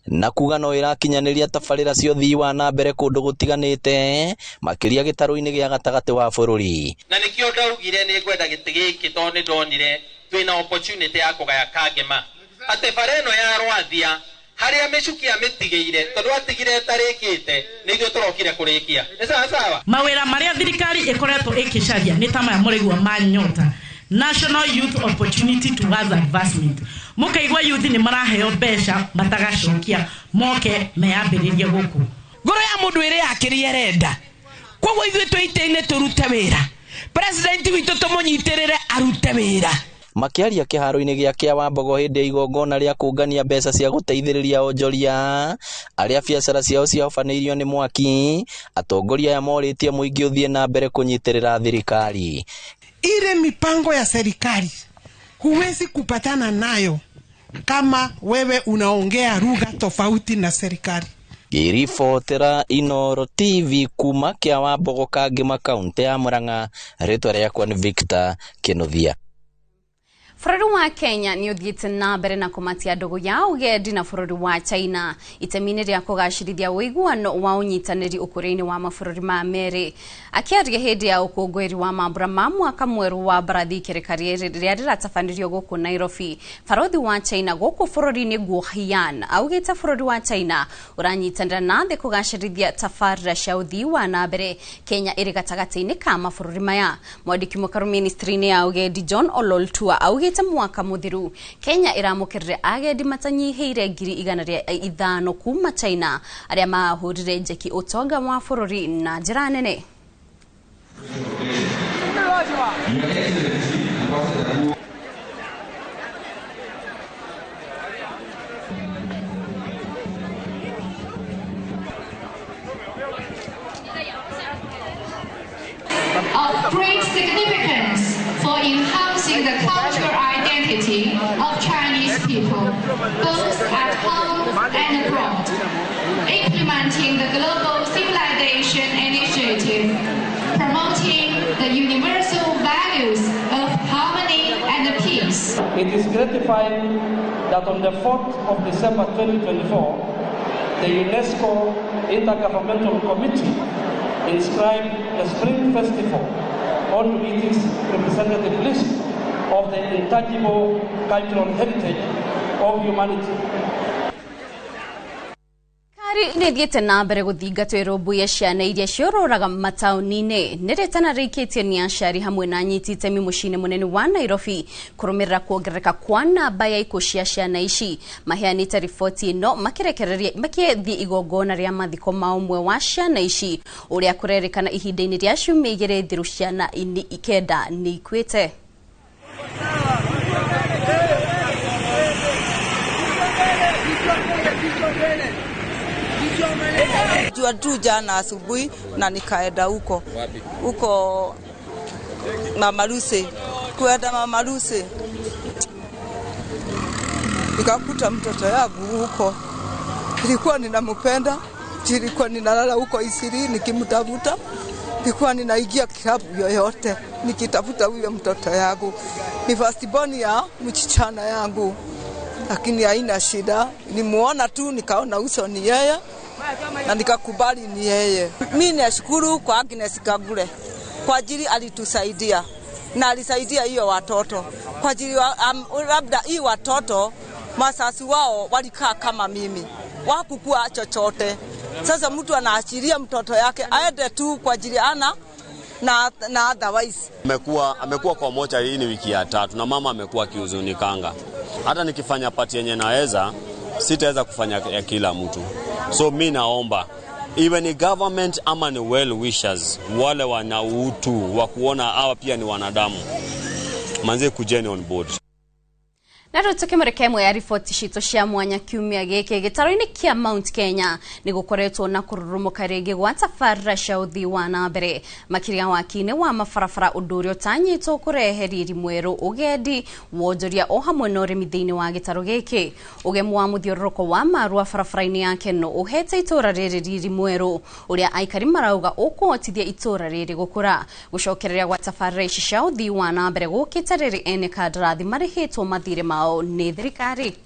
na kuga no ĩrakinyanĩria tabarĩra cia ũthii wa na mbere kũndũ gũtiganĩte makĩria gĩtarũ-inĩ gĩa gatagatĩ wa bũrũri. Na nĩkĩo ndaugire nĩ ngwenda gĩtĩ gĩkĩ tondũ nĩ ndonire twĩna opportunity ya kũgaya Kangema atĩ bara ĩno ya Rwathia harĩa mĩcukia mĩtigĩire tondũ atigire tarĩkĩte nĩithuĩ tũrokire kũrĩkia. Nĩ sawa sawa? Mawĩra marĩa thirikari ĩkoretwo ĩkĩcaria nĩ ta maya mũrĩgua ma Nyota, National Youth Opportunity Towards Advancement. Mũkaigua youth nĩ maraheo mbeca matagacokia moke meyambĩrĩrie gũkũ. Ngoro ya mũndũ ĩrĩ yakĩrie renda. Koguo ithuĩ twĩtĩine tũrute wĩra. President witũ tũmũnyitĩrĩre arute wĩra. Makiaria kĩharo-inĩ gĩa Kĩawambogo hĩndĩ ya igongona rĩa kũngania mbeca cia gũteithĩrĩria onjoria arĩa biacara ciao ciahobanĩirio nĩ mwaki, atongoria aya morĩtie mũingĩ ũthiĩ na mbere kũnyitĩrĩra thirikari. Ile mipango ya serikali huwezi kupatana nayo kama wewe unaongea lugha tofauti na serikali. Irifotera Inoro TV kuma Kĩawambogo Kangema kaunti ya Murang'a, rĩtwa rĩakwa nĩ Victor Kĩnuthia. Bũrũri wa Kenya nĩ ũthiĩte na mbere na kũmatia ndũgũ ya ũgendi na bũrũri wa China itemi-inĩ rĩa kũgacĩrithia ũiguano wa ũnyitanĩri ũkũria-inĩ wa mabũrũri ma merĩ. Akĩaria hĩndĩ ya ũkũngũĩri wa mambura ma mwaka mwerũ wa Barathi Kĩrĩka rĩrĩa rĩratabanĩrio gũkũ Nairobi, barothi wa China gũkũ bũrũri-inĩ Guo Hian augĩte bũrũri wa China ũranyitanĩra na thĩ kũgacĩrithia tabarĩra cia ũthii wa na mbere, Kenya ĩrĩ gatagatĩ-inĩ ka mabũrũri maya. Mwandĩki mũkaru ministry-inĩ ya ũgendi John Ololtua augĩte mwaka muthiru Kenya ĩramũkĩrire agendi matanyihĩire 105 kuma China arĩa mahũrire njeki ũtonga wa bũrũri na njĩra nene. Of great significance for enhancing the cultural identity of Chinese people, both at home and abroad, implementing the Global Civilization Initiative, promoting the universal values of harmony and peace. It is gratifying that on the 4th of December 2024, the UNESCO Intergovernmental Committee inscribed the Spring Festival onto its representative list of the intangible cultural heritage of humanity. Nĩ thiĩte na mbere gũthingatwo ĩrũmbũiya ciana iria ciorũraga mataũni-inĩ nĩrĩtana rĩkĩtio nĩ aciari hamwe na anyiti itemi mũciĩ-inĩ mũnene wa Nairobi kũrũmĩrĩra kuongerereka kwa namba ya ikuũ cia ciana ici. Maheanĩte riboti ĩno makĩthiĩ igongona rĩa mathiko ma ũmwe wa ciana ici ũrĩa kũrerĩkana ihinda-inĩ rĩa ciumia 2 thiru ciana 9 nĩ ikuĩte. Jua tu jana asubuhi na nikaenda huko. Wapi? Huko Mama Lucy. Kuenda Mama Lucy. Nikakuta mtoto yangu huko. Nilikuwa ninampenda, nilikuwa ninalala huko Isiri nikimtafuta. Nilikuwa ninaingia klabu yoyote nikitafuta huyo mtoto yangu. Ni firstborn ya mchichana yangu. Lakini haina shida. Nimuona tu nikaona uso ni yeye na nikakubali ni yeye. Mimi nashukuru kwa Agnes Kagure. Kwa ajili alitusaidia. Na alisaidia hiyo watoto. Kwa ajili labda hii watoto masasi wao walikaa kama mimi. Wakukua chochote. Sasa mtu anaachilia mtoto yake aende tu kwa ajili na otherwise. Amekuwa kwa mocha hii ni wiki ya 3 na mama amekuwa kihuzunikanga. Hata nikifanya pati yenye naweza sitaweza kufanya ya kila mtu. So mimi naomba iwe ni government ama ni well wishers wale wana utu wa kuona hawa pia ni wanadamu. Manze kujeni on board. Na tukimureke mwe ya ripoti cito cia mwanya kiumia giki gitaro-ini kia Mount Kenya ni gukoretwo na kururumuka ringi gwa tabarĩra cia uthii wa na mbere makiria wakine wa mabarabara undu uria utanyitwo kurehe riri mweru ugendi wonjoria o hamwe na urimi thiini wa gitaro giki ugemu wa muthiũrũrũko wa marua barabara-ini ya Keno uhete itura riri riri mweru uria aikari marauga ukuhotithia itura riri gukura gucokereria gwa tabarĩra ici cia uthii wa na mbere gukite riri ene kandarathi marihitwo mathire mao ni thirikari.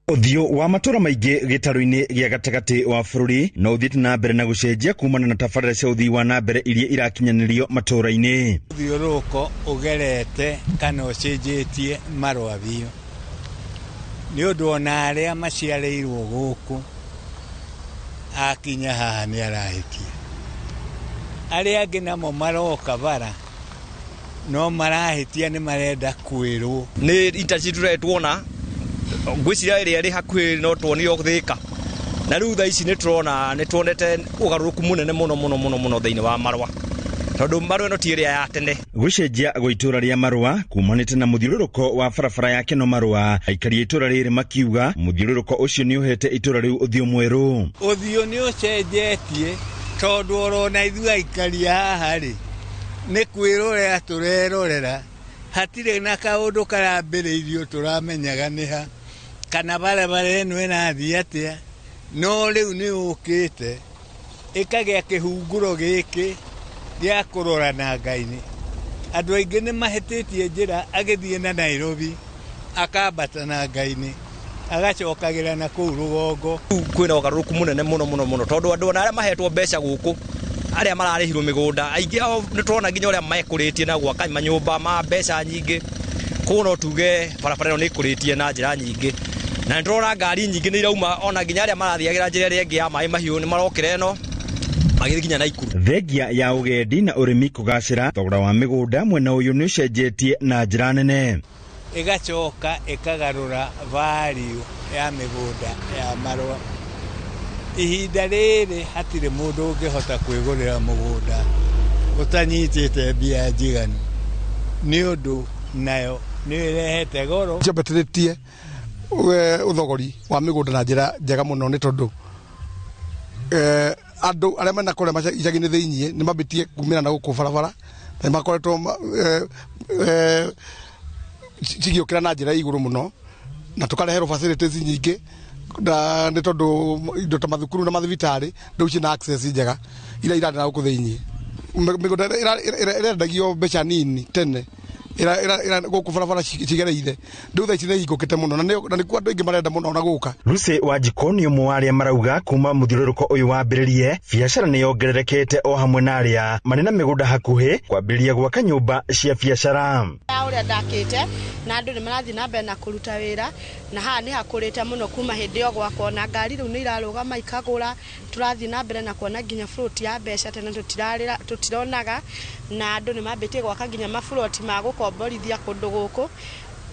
Uthio wa matura maingi gitaro-ini gia gatagati wa bururi no uthiite na mbere na gucenjia kumana na tabarĩra cia uthii wa na mbere iria irakinyanirio matura-ini. Uthiũrũrũko ugerete kana ucenjetie marũa biũ ni undu ona aria maciarĩirwo guku akinya haha ni arahikia aria angĩ namo maroka bara no marahitia ni marenda kwirwo ni intercity turetwona ngwiciria iria ri hakuhi no tuonire guthika na riu tha ici ni turona ni tuonete ugaruruku munene muno thiini wa marwa tondu marwa no ti iria ya tene gucenjia gwa itura ria marwa kumanite na muthiũrũrũko wa barabara ya Keno marwa aikari itura riri makiuga muthiũrũrũko ucio ni uhete itura riu uthio mweru uthio ni ucenjetie tondu orona ithu aikari haha ri ni kwirorera turerorera hatire na kaundu karambĩrĩirio turamenyaga niha kana barabara eno ĩrathiĩ atĩa no rĩu nĩ ũkĩte ĩkagĩa kĩhunguro gĩkĩ gĩa kũrora na Ngai-inĩ andũ aingĩ nĩ mahĩtĩtie njĩra agĩthiĩ na Nairobi akambata na Ngai-inĩ agacokagĩra na kũu rũgongo kwĩna ũgarũrũku mũnene mũno tondu andũ ona arĩa mahetwo mbeca gũkũ aria mararihirwo migunda aingi ao nitwona nginya uria maekuritie na gwaka manyumba ma mbeca nyingi kuno tuge barabara no ikuritie na njira nyingi na nitwona ngari nyingi ni irauma ona nginya aria marathiagira njira ria ngi ya mai mahiu ni marokira eno magithikinya na ikuru thengia ya ugendi na urimi kugacira thogora wa migunda mwena uyu ni ucenjetie na njira nene igacoka ikagarura value ya migunda ya marwa ihinda rĩrĩ hatirĩ mũndũ ũngĩhota kwĩgũrĩra mũgũnda ũtanyitĩte mbia njiganu nĩ ũndũ nayo nĩ ĩrehete goro njambatĩrĩtie ũthogori wa mĩgũnda na njĩra njega mũno nĩ tondũ andũ arĩa mena kũrĩa icagi-inĩ thĩiniĩ nĩ mambĩtie kumĩra na gũkũ barabara na makoretwo cigĩũkĩra na njĩra igũrũ mũno na tũkareherwo facilities nyingĩ na nĩ tondũ indo ta mathukuru na mathibitarĩ rĩu ciĩna access njega iria irarĩ na gũkũ thĩiniĩ mĩgũnda ĩrendagio mbeca nini tene gũkũ barabara cigereire rĩu tha ici nĩ ihingũkĩte mũno na nĩkuo andũ aingĩ marenda mũno na gũka Lucy Wanjikũ nĩ ũmwe wa arĩa marauga kuma mũthiũrũrũko ũyũ wambĩrĩrie biacara nĩ yongererekete o hamwe na arĩa marĩ na mĩgũnda hakuhĩ kwambĩrĩria gwaka nyũmba cia biacara ũrĩa ndakĩte na andũ nĩ marathiĩ na mbere na kũruta wĩra na haha nĩ hakũrĩte mũno kuma hĩndĩ ĩyo gwakwo na ngari rĩu nĩ irarũgama ikagũra tũrathiĩ na mbere na kuona nginya float ya mbeca tene tũtironaga na andũ nĩ mambĩtie gwaka nginya mafloti ma gũkomborithia kũndũ gũkũ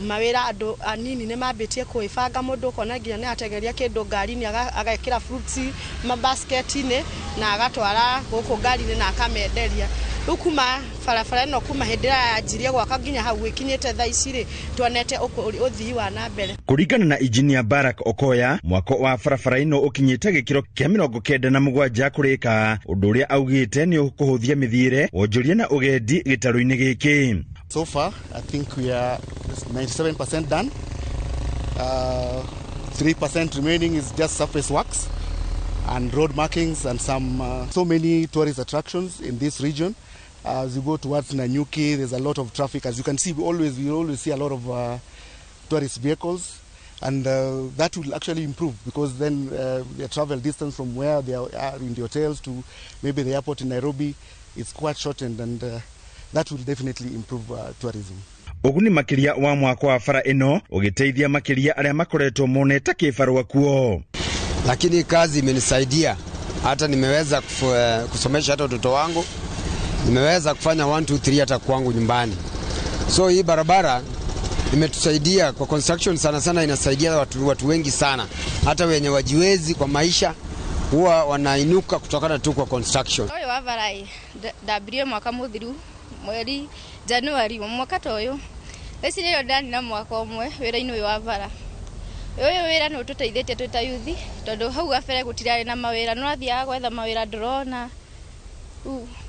mawĩra andũ anini nĩ mambĩtie kwĩbanga mũndũ ũkona nginya nĩ ategeria kĩndũ ngari-inĩ agekĩra fruits mabasket-inĩ na agatwara gũkũ ngari-inĩ na akamenderia ukuma farafara no kuma hendira ajiria gwaka nginya hau ikinyete thaa ici ri tuonete uthii wa na mbere. Kurigana na Engineer Barack Okoya, mwako wa farafara ino ukinyete gikiro kia 97 kurika, undu uria augite ni ukuhuthia mithiire wonjoria na ugendi gitaro-ini giki. So far, I think we are 97% done. 3% remaining is just surface works and road markings and so many tourist attractions in this region. As you go towards Nanyuki, there's a lot of traffic. As you can see, we always see a lot of tourist vehicles, and that will actually improve because then the travel distance from where they are in the hotels to maybe the airport in Nairobi is quite shortened, and that will definitely improve tourism. Uguni makiria wa mwako wa fara ino ugiteithia makiria aria makoretwo moneta kifarua kuo. Lakini kazi imenisaidia, hata nimeweza kusomesha hata watoto wangu, nimeweza kufanya 1 2 3 hata kwangu nyumbani. So hii barabara imetusaidia kwa construction sana, inasaidia watu wengi sana, hata wenye wajiwezi kwa maisha huwa wanainuka kutokana tu kwa construction. Oyo wa varai dabrie mwaka muthiru mweri Januari mwaka toyo esi nyo ndani na mwaka umwe wira-ini uyu wa vara uyu wira no tuteithĩtie twita yuthi tondu hau gabere gutirari na mawira no athiaga gwetha mawira ndurona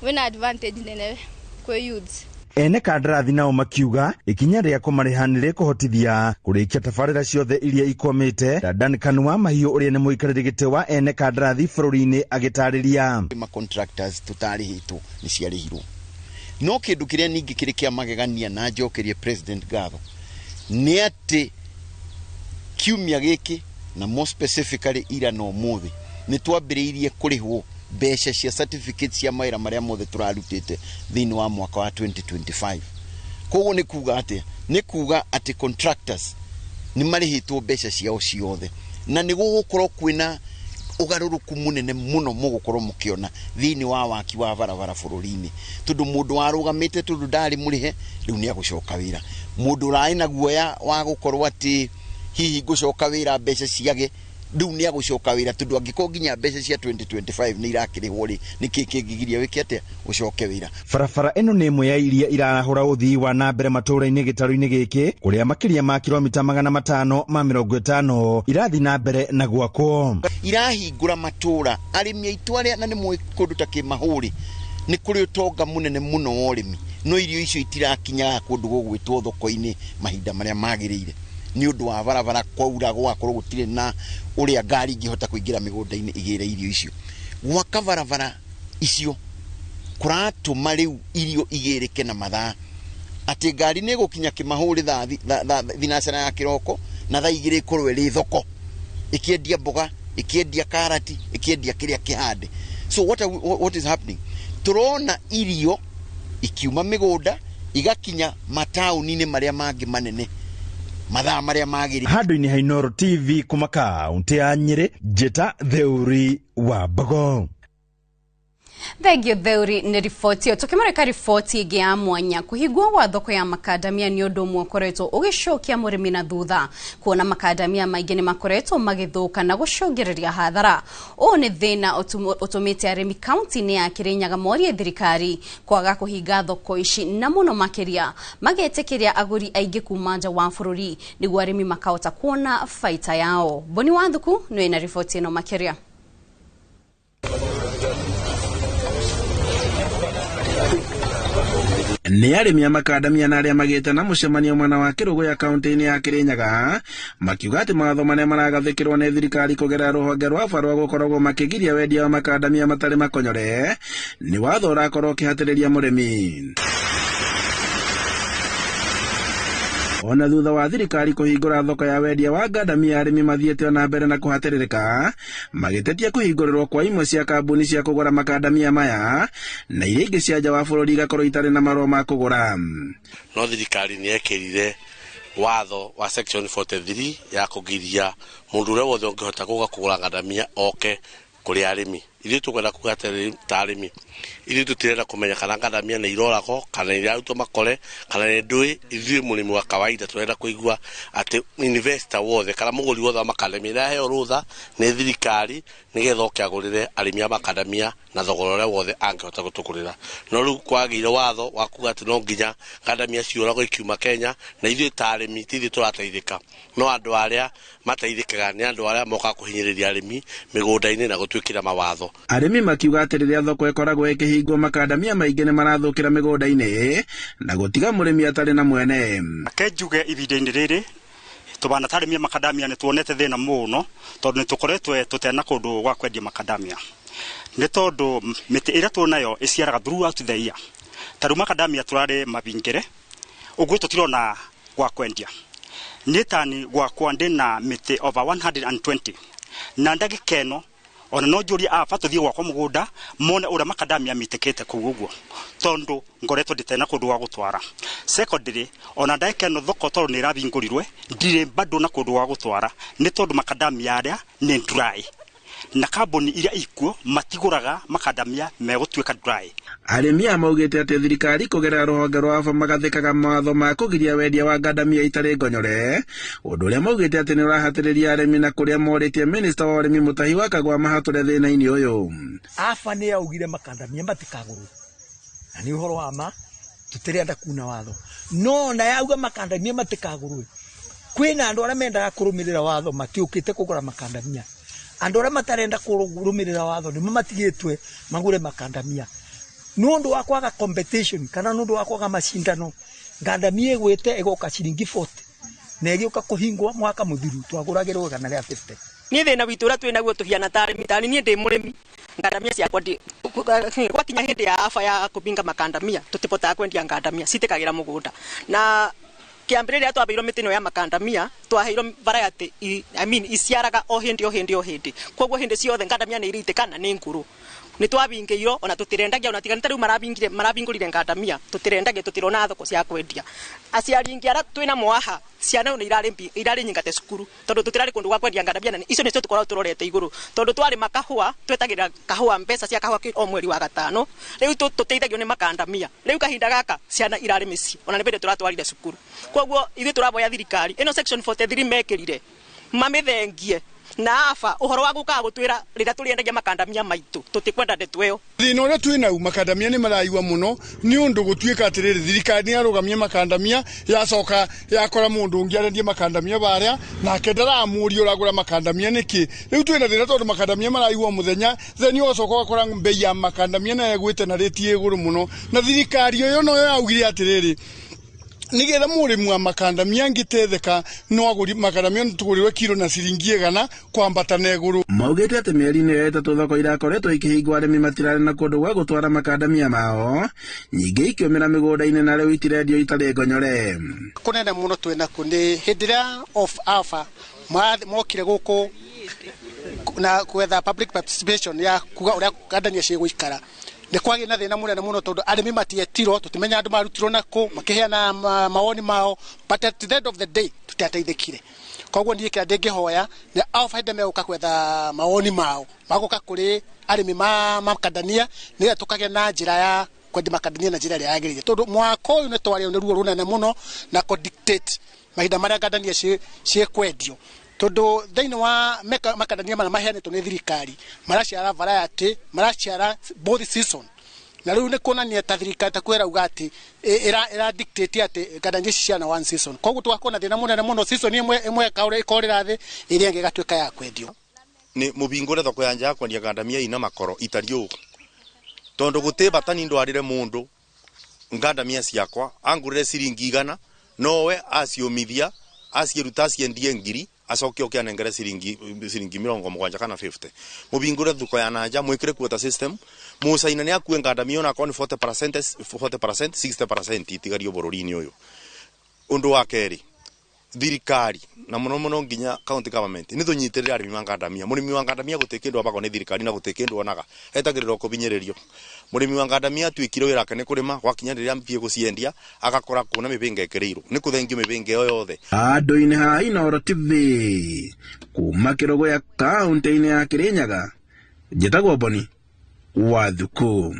wina advantage nene kwa youths. Ene kandarathi nao makiuga ikinya ria kumarihanire kuhotithia kurikia tafarira ciothe iria ikomete. Dan Kanua Mahiu uria ni muikariri gite wa ene kandarathi bururi-ini agitariria ma contractors tutarihitwo ni ciarihirwo no kindu kiria ningi kiri kia magegania na njokerie president gatho ni ati kiumia giki na more specifically ira no muthi ni twambiriirie kurihwo besha cia certificates cia mawira maria mothe turarutite thini wa mwaka wa 2025. Koguo ni kuga ati contractors ni marihitwo besha ciao ciothe na ni gugukorwo kwina ugaruruku munene muno mugukorwo mukiona thini wa waki wa barabara bururi-ini tondu mundu warugamite tondu ndari murihe riu ni agucoka wira mundu rai na guoya wa gukorwo ati hihi gucoka wira besha ciage riu ni agucoka wira tondu angiko nginya besha cia 2025 ni irakirihwo ri ni kikingigiria wikete ucoke wira. Farafara ino ni imwe ya iria irahura uthii wa na mbere matura-ini gitaro-ini giki kuria makiria ma kilomita 550 irathi na mbere na gwakwo. Irahingura matura arimi aitu aria na ni mwe kundu ta kimahuri ni kuri utonga munene muno wa urimi no irio icio itirakinya kundu gugwitwo thoko-ini mahinda maria magirire ni undu wa barabara kwaura gwakorwo gutire na uria ngari ingihota kuingira migunda-ini igire irio icio gwaka barabara icio kuratuma riu irio igirike na mathaa ati ngari ni gukinya kimahuri thinacara ya kiroko na thaa igire ikorwe ri thoko ikiendia mboga ikiendia karati ikiendia kiria kihande. So what is happening? Turona irio ikiuma migunda igakinya matauni-ini maria mangi manene mathaa maria magiri. Handu-ini ha Inooro TV kuma kaunti ya Nyeri, Njeta Theuri wa Mbogo. Thengio Theuri ni riboti. Tukimurika riboti ingi ya mwanya. Kuhigwo wa thoko ya makadamia ni undu umwe ukoretwo ugicokia murimi na thutha kuona makadamia maingi ni makoretwo magithuka na gucungiriria hathara. Uu ni thina utumite arimi kaunti-ini ya Kirinyaga morie thirikari kwaga kuhinga thoko ici na muno makiria magetikiria aguri aingi kuma nja wa bururi niguo arimi makahota kuona faita yao. Boni Wandhuku ni na riboti ino makiria. Ni arimi a makadamia na aria magite na mucemanio mwana wa Kirugu ya kaunti-ini ya Kirinyaga makiuga ati mawatho maria maragathikirwo ni thirikari kugera ruhonge rwa barua gukoragwo makigiria wendia wa makadamia matari makonyore ni watho urakorwo ukihatiriria murimi. Ona thutha wa thirikari kuhingura thoko ya wendia wa ngandamia arimi mathiete na mbere na kuhatiririka magitetia kuhingurirwo kwa imwe cia kambuni cia kugura makadamia maya na iria ingi cia nja wa bururi igakorwo itari na marũa ma kugura. No thirikari ni ekirire watho wa section 43 ya kugiria mundu uria wothe ungihota kugura ngandamia oke kuri arimi ithuĩ tũkwenda kuga atĩrĩrĩ ta arĩmi, ithuĩ tũtirenda kũmenya kana ngandamia nĩ iroragwo kana nĩ irarutwo makore kana nĩ ndũĩ. Ithuĩ mũrĩmi wa kawaida tũrenda kũigua atĩ investor wothe kana mũgũri wothe wa makandamia nĩ aheo rũtha nĩ thirikari nĩgetha oke agũrĩre arĩmi a makandamia na thogora ũrĩa wothe angĩhota gũtũgũrĩra. No rĩu kwagĩire watho wa kuga atĩ no nginya ngandamia ciũragwo ikiuma Kenya, na ithuĩ ta arĩmi ithuĩ tũrateithĩka, no andũ arĩa mateithĩkaga nĩ andũ arĩa moka kũhinyĩrĩria arĩmi mĩgũnda-inĩ na gũtuĩkĩra mawatho. Arĩmi makiuga atĩ rĩrĩa thoko ĩkoragwo ĩkĩhingwo makandamia maingĩ nĩ marathũkĩra mĩgũnda-inĩ na gũtiga mũrĩmi atarĩ na mwene. Kenjuge ihinda-inĩ rĩrĩ tũbana tarĩmia makandamia nĩ tuonete thĩna mũno tondũ nĩ tũkoretwo tũtena kũndũ gwa kwendia makandamia, nĩ tondũ mĩtĩ ĩrĩa tuonayo ĩciaraga throughout the year. Tarĩu makandamia tũrarĩ mabingĩre ũguo tũtirona gwa kwendia. Nĩ tani gwakwa ndĩna mĩtĩ over 120 na ndagĩka ĩno ona no njũria aba tũthiĩ gwakwa mũgũnda mone ũrĩa makandamia mitĩkĩte kũu ũguo tondũ ngoretwo ndĩtena kũndũ gwa gũtwara. Secondary ona ndagĩka ĩno thoko tondũ nĩ ĩrabingũrirwe ndirĩ bado na kũndũ gwa gũtwara nĩ tondũ makandamia arĩa nĩ dry na kambuni iria ikuo matigũraga makandamia megũtuĩka dry. Arĩmi amaugĩte atĩ thirikari kũgerera rũhonge rwa AFA magathĩkaga mawatho ma kũgiria wendia wa ngandamia itarĩ ngonyore, ũndũ ũrĩa maugĩte atĩ nĩ ũrahatĩrĩria arĩmi na kũrĩa morĩtie minista wa ũrĩmi Mutahi wa Kagwa mahatũre thĩna-inĩ ũyũ. AFA nĩ yaugire makandamia matikagũrwo na nĩ ũhoro wa ma, tũtirenda kuna watho, no na yauga makandamia matikagũrwo kwĩna andũ arĩa mendaga kũrũmĩrĩra watho matiũkĩte kũgũra makandamia. Andũ arĩa matarenda kũrũmĩrĩra watho nĩ matigĩtwe magũre makandamia nũndũ wa kwaga competition kana nũndũ wa kwaga macindano. Ngandamia ĩgwĩte ĩgoka ciringi 40 na ĩgĩũka kũhingwo mwaka mũthiru twagũragĩrwo igana rĩa 50. Niĩ thĩna witũ ũrĩa twĩ naguo tũhiana ta arĩmi, ta niĩ ndĩ mũrĩmi, ngandamia ciakwa gwakinya hĩndĩ ya AFA ya kũbinga makandamia tũtibotaga kwendia ngandamia citĩkagĩra mũgũnda. Na kĩambĩrĩria twabeirwo mĩtĩ ĩno ya makandamia twaheirwo variety iciaraga o hĩndĩ. Koguo hĩndĩ ciothe ngandamia nĩ iritĩkana nĩ ngũrũ. Nĩ twabingĩirwo ona tũtirendagia ona tiga rĩu marabingũrire ngandamia tũtirendagia tũtirona thoko cia kwendia. Aciari ingĩ ara twĩna mwaha ciana nĩ irarĩ nyingate cukuru tondũ tũtirarĩ kũndũ gwa kwendia ngandamia, na icio nĩcio tũkoragwo tũrorete igũrũ tondũ twarĩma kahũa twetagĩra kahũa mbeca cia kahũa o mweri wa gatano. Rĩu tũteithagio nĩ makandamia. Rĩu kahinda gaka ciana irarĩ mĩciĩ ona nĩ bende tũratwarire cukuru. Koguo ithuĩ tũraboya thirikari ĩno section 43 mekĩrire mamĩthengie na AFA ũhoro wa gũkaga gũtwĩra rĩrĩa tũrĩendagia makandamia maitũ tũtikwenda ndeto ĩyo. Thĩna ũrĩa twĩna makandamia nĩ maraiwa mũno nĩ ũndũ gũtuĩka atĩrĩrĩ thirikari nĩ yarũgamia makandamia yacoka yakora mũndũ ũngĩ arendia makandamia barĩa nake ndaramũria ũragũra makandamia nĩkĩ. Rĩu twĩna thĩna tondũ makandamia maraiwa mũthenya theni ũgacoka ũgakora mbei ya makandamia na ĩgwĩte na rĩti igũrũ mũno, na thirikari ĩyo no yaugire atĩrĩrĩ nigetha mũrĩmi wa makandamia angĩtetheka no agũri makandamia tũgũrirwe kilo na ciringi 100 kwambata na igũrũ. Maugĩte atĩ mĩeri-inĩ ya ĩtatũ thoko irakoretwo ikĩhingwo arĩmi matirarĩ na kũndũ gwa gũtwara makandamia mao, nyingĩ ikiumĩra mĩgũnda-inĩ na rĩu itirendio itarĩ ngonyore. Kũnene mũno twĩna kũnĩ hĩndĩ ĩrĩa of AFA mokire gũkũ na kwetha public participation ya kuga ũrĩa ngandamia cigũikara nĩ kwagĩ na thĩna mũnene mũno tondũ arĩmi matietirwo tũtimenya andũ marutirwo nakũ makĩheana mawoni mao, but at the end of the day tũtiateithĩkire. Koguo niĩ kĩrĩa ndĩngĩhoya nĩ AFA hĩndĩ megũka kwetha mawoni mao magũka kũrĩ arĩmi makandamia nĩgetha tũkagĩa na njĩra ya kwendia makandamia na njĩra ĩrĩa yagĩrĩire, tondũ mwaka ũyũ nĩ twarĩo nĩ ruo rũnene mũno na kũ-dictate mahinda marĩa ngandamia ciĩkwendio, tondũ thĩinĩ wa makandamia marĩa maheanĩtwo nĩ thirikari maraciara variety, maraciara both season, na rĩu nĩ kuonania ta thirikari ta kwĩra uga atĩ ĩra-dictate atĩ ngandamia ciana one season. Koguo tũgakorwo na thĩna mũnene mũno season ĩmwe ĩkorĩra thĩ ĩrĩa ĩngĩ ĩgatuĩka ya kwendio. Nĩ mũbingũre thoko ya nja kwendia ngandamia ina makoro itariũ tondũ gũtĩ bata nĩ ndwarĩre mũndũ ngandamia ciakwa angũrĩre ciringi 100 nowe aciũmithia acieruta aciendie ngiri acoke oke anengere ciringi 70 kana 50. Mũbingũre thoko ya nanja mwĩkĩre quota system mũcaina nĩ akue ngandamia ona akoni 40% 60% itigario bũrũri-inĩ ũyũ. Ũndũ wa kerĩ thirikari na mũno nginya county government nĩ tũnyitĩrĩre arĩmi wa ngandamia. Mũrĩmi wa ngandamia gũtĩ kĩndũ abagwo nĩ thirikari na gũtĩ kĩndũ onaga etagĩrĩrwo kũbinyĩrĩrio. Mũrĩmi wa ngandamia tuĩkire wĩra wake nĩ kũrĩma gwakinya rĩrĩa ambie gũciendia agakora kuona mĩbĩnga ĩkĩrĩirwo nĩ kũthengio mĩbĩnga ĩyo yothe. Andũ-inĩ ha Inooro TV kuma Kĩrũgũ ya kaunti-inĩ ya Kĩrĩnyaga njĩtagwo Boni wa thuku.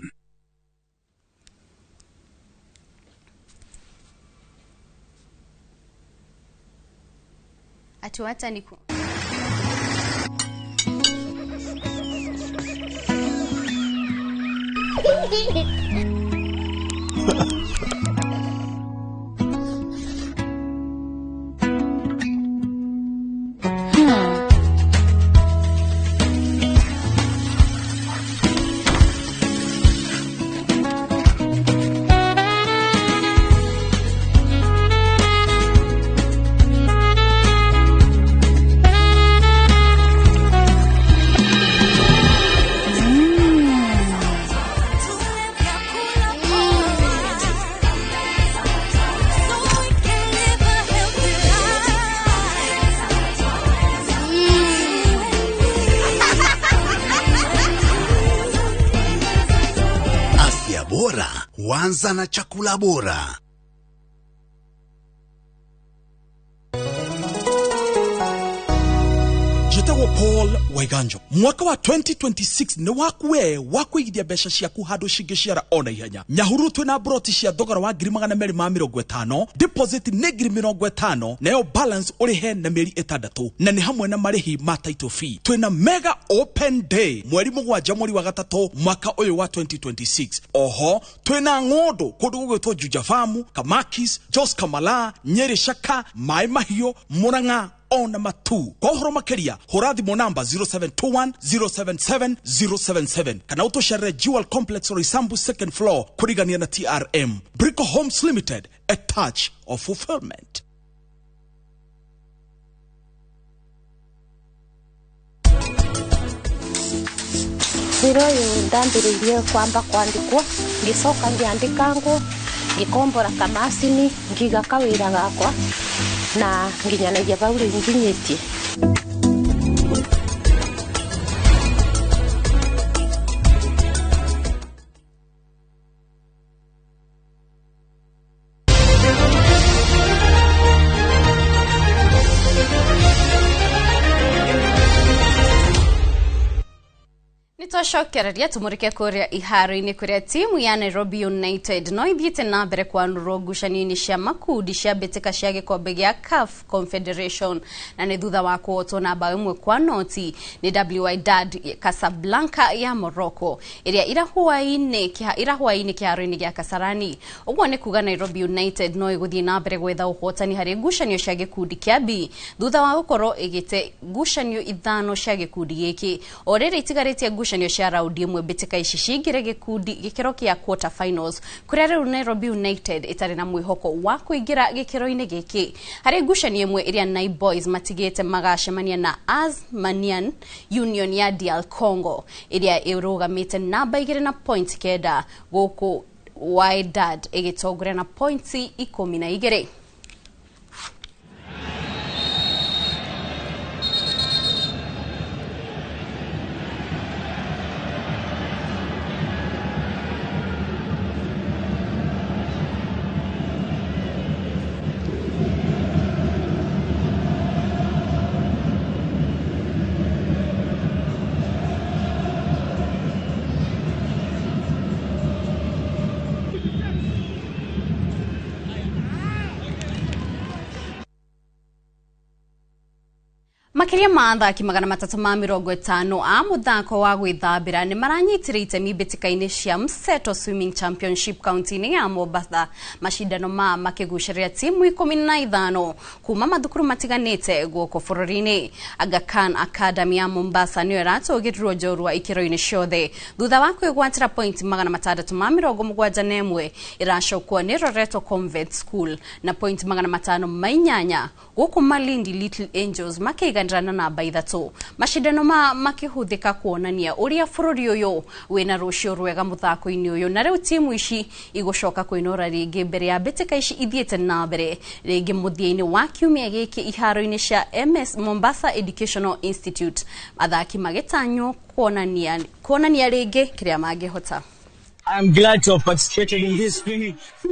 Atuata niku Huanza na chakula bora. Jitawa Paul Waiganjo. Mwaka wa 2026 ni wakuwe wakuigithia mbeca ciaku handu cingiciara ona ihenya. Nyahuru twina broti cia thogora wa 250, deposit ni 50, nayo balance urihe na mieri 6 na ni hamwe na marihi ma title fee. Twina mega open day mweri 7 mweri wa 3 mwaka uyu wa 2026. Oho twina ngondo kundu gugwitwo Juja Farm, Kamakis, Jos Kamala, Nyeri Shaka, Mai Mahio, Muranga ona matu. Kwa uhoro makeria horathi mo namba 0721 077 077 kana utoshere Jewel Complex or Isambu second floor kurigania na TRM. Brico Homes Limited, a touch of fulfillment. Wiro yu ndambiririe kwamba kwandikwo ngicoka ngiandikangwo ngikombora kamasini ngiga kawira gakwa na nginyanagia baure nginyetie. Nitoshokereria tumurike kuria iharo-ini kuria timu ya Nairobi United no ithiite na mbere kwanurwo ngucanio-ini cia makundi cia mbitika cia gikombe gia CAF Confederation na ni thutha wa kuhotwo na bao 1-0 ni Wydad Casablanca ya Morocco iria irahuaini kiharo-ini gia Kasarani. Uguo ni kuga Nairobi United no iguthie na mbere gwetha uhotani hari ngucanio cia gikundi kia B thutha wa gukorwo igite ngucanio 5 cia gikundi giki orere itigaritie ngucanio cia raundi imwe mbitika ici cingire gikundi gikiro kia quarter finals kuria riu Nairobi United itari na mwihoko wa kuingira gikiro-ini giki hari ngucanio imwe iria Nai Boys matigite magacemania na Azmanian Union ya DR Congo iria irugamite namba 2 na point kenda guku Wydad igitongoria na points 12. Makiria ma athaki 350 a muthako wa gwithambira ni maranyitire itemi mbitika-ini cia Mseto Swimming Championship kaunti-ini ya Mombasa, mashindano makigucĩrĩria timu 15 kuma mathukuru matiganite guoko bũrũri-inĩ. Aga Khan Academy ya Mombasa niyo iratũgĩrirwo njorua ikĩro-inĩ ciothe thutha wa kwĩgwatĩra point 671 iracokwo ni Loreto Convent School na point 580 guku Malindi Little Angels makĩiganĩra na namba 3. Mashindano makihuthika kuonania uria bũrũri uyu wina rũcio rwega muthako-ini uyu na riu timu ici igucoka kwinora ringi mbere ya mbitika ici ithiete na mbere ringi muthia-ini wa kiumia giki iharo-ini cia MS Mombasa Educational Institute. Athaki magĩtanywo kuonania ringi kiria mangĩhota. I'm glad to have participated in this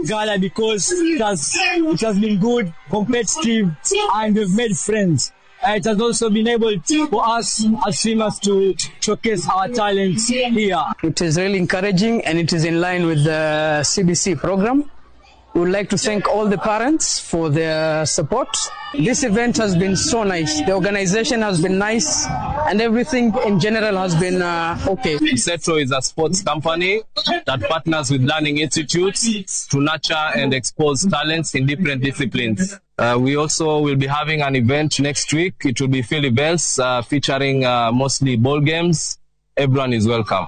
gala because it has been good, competitive, and we've made friends. It has also been able for us as swimmers to showcase our talents here. It is really encouraging and it is in line with the CBC program. We would like to thank all the parents for their support. This event has been so nice. The organization has been nice and everything in general has been okay. Setro is a sports company that partners with learning institutes to nurture and expose talents in different disciplines. We also will be having an event next week. It will be field events featuring mostly ball games. Everyone is welcome.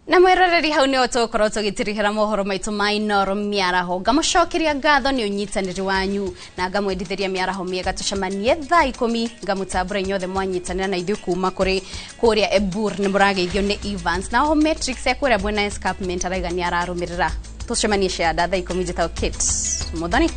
Na mweroreri hau nio tukorwo tugitirihira mohoro maitu ma Inoro miaraho ngamucokeria ngatho ni unyitaniri wanyu na ngamwendithiria miaraho miega tucemanie thaa 10 ngamutambura inyothe mwanyitanira na ithu kuma kuri kuria Ebur ni murageithio ni Evans na ho Matrix ekura bwana escapement araigania ararumirira tucemanie cia thaa 10 jitao kids muthoni.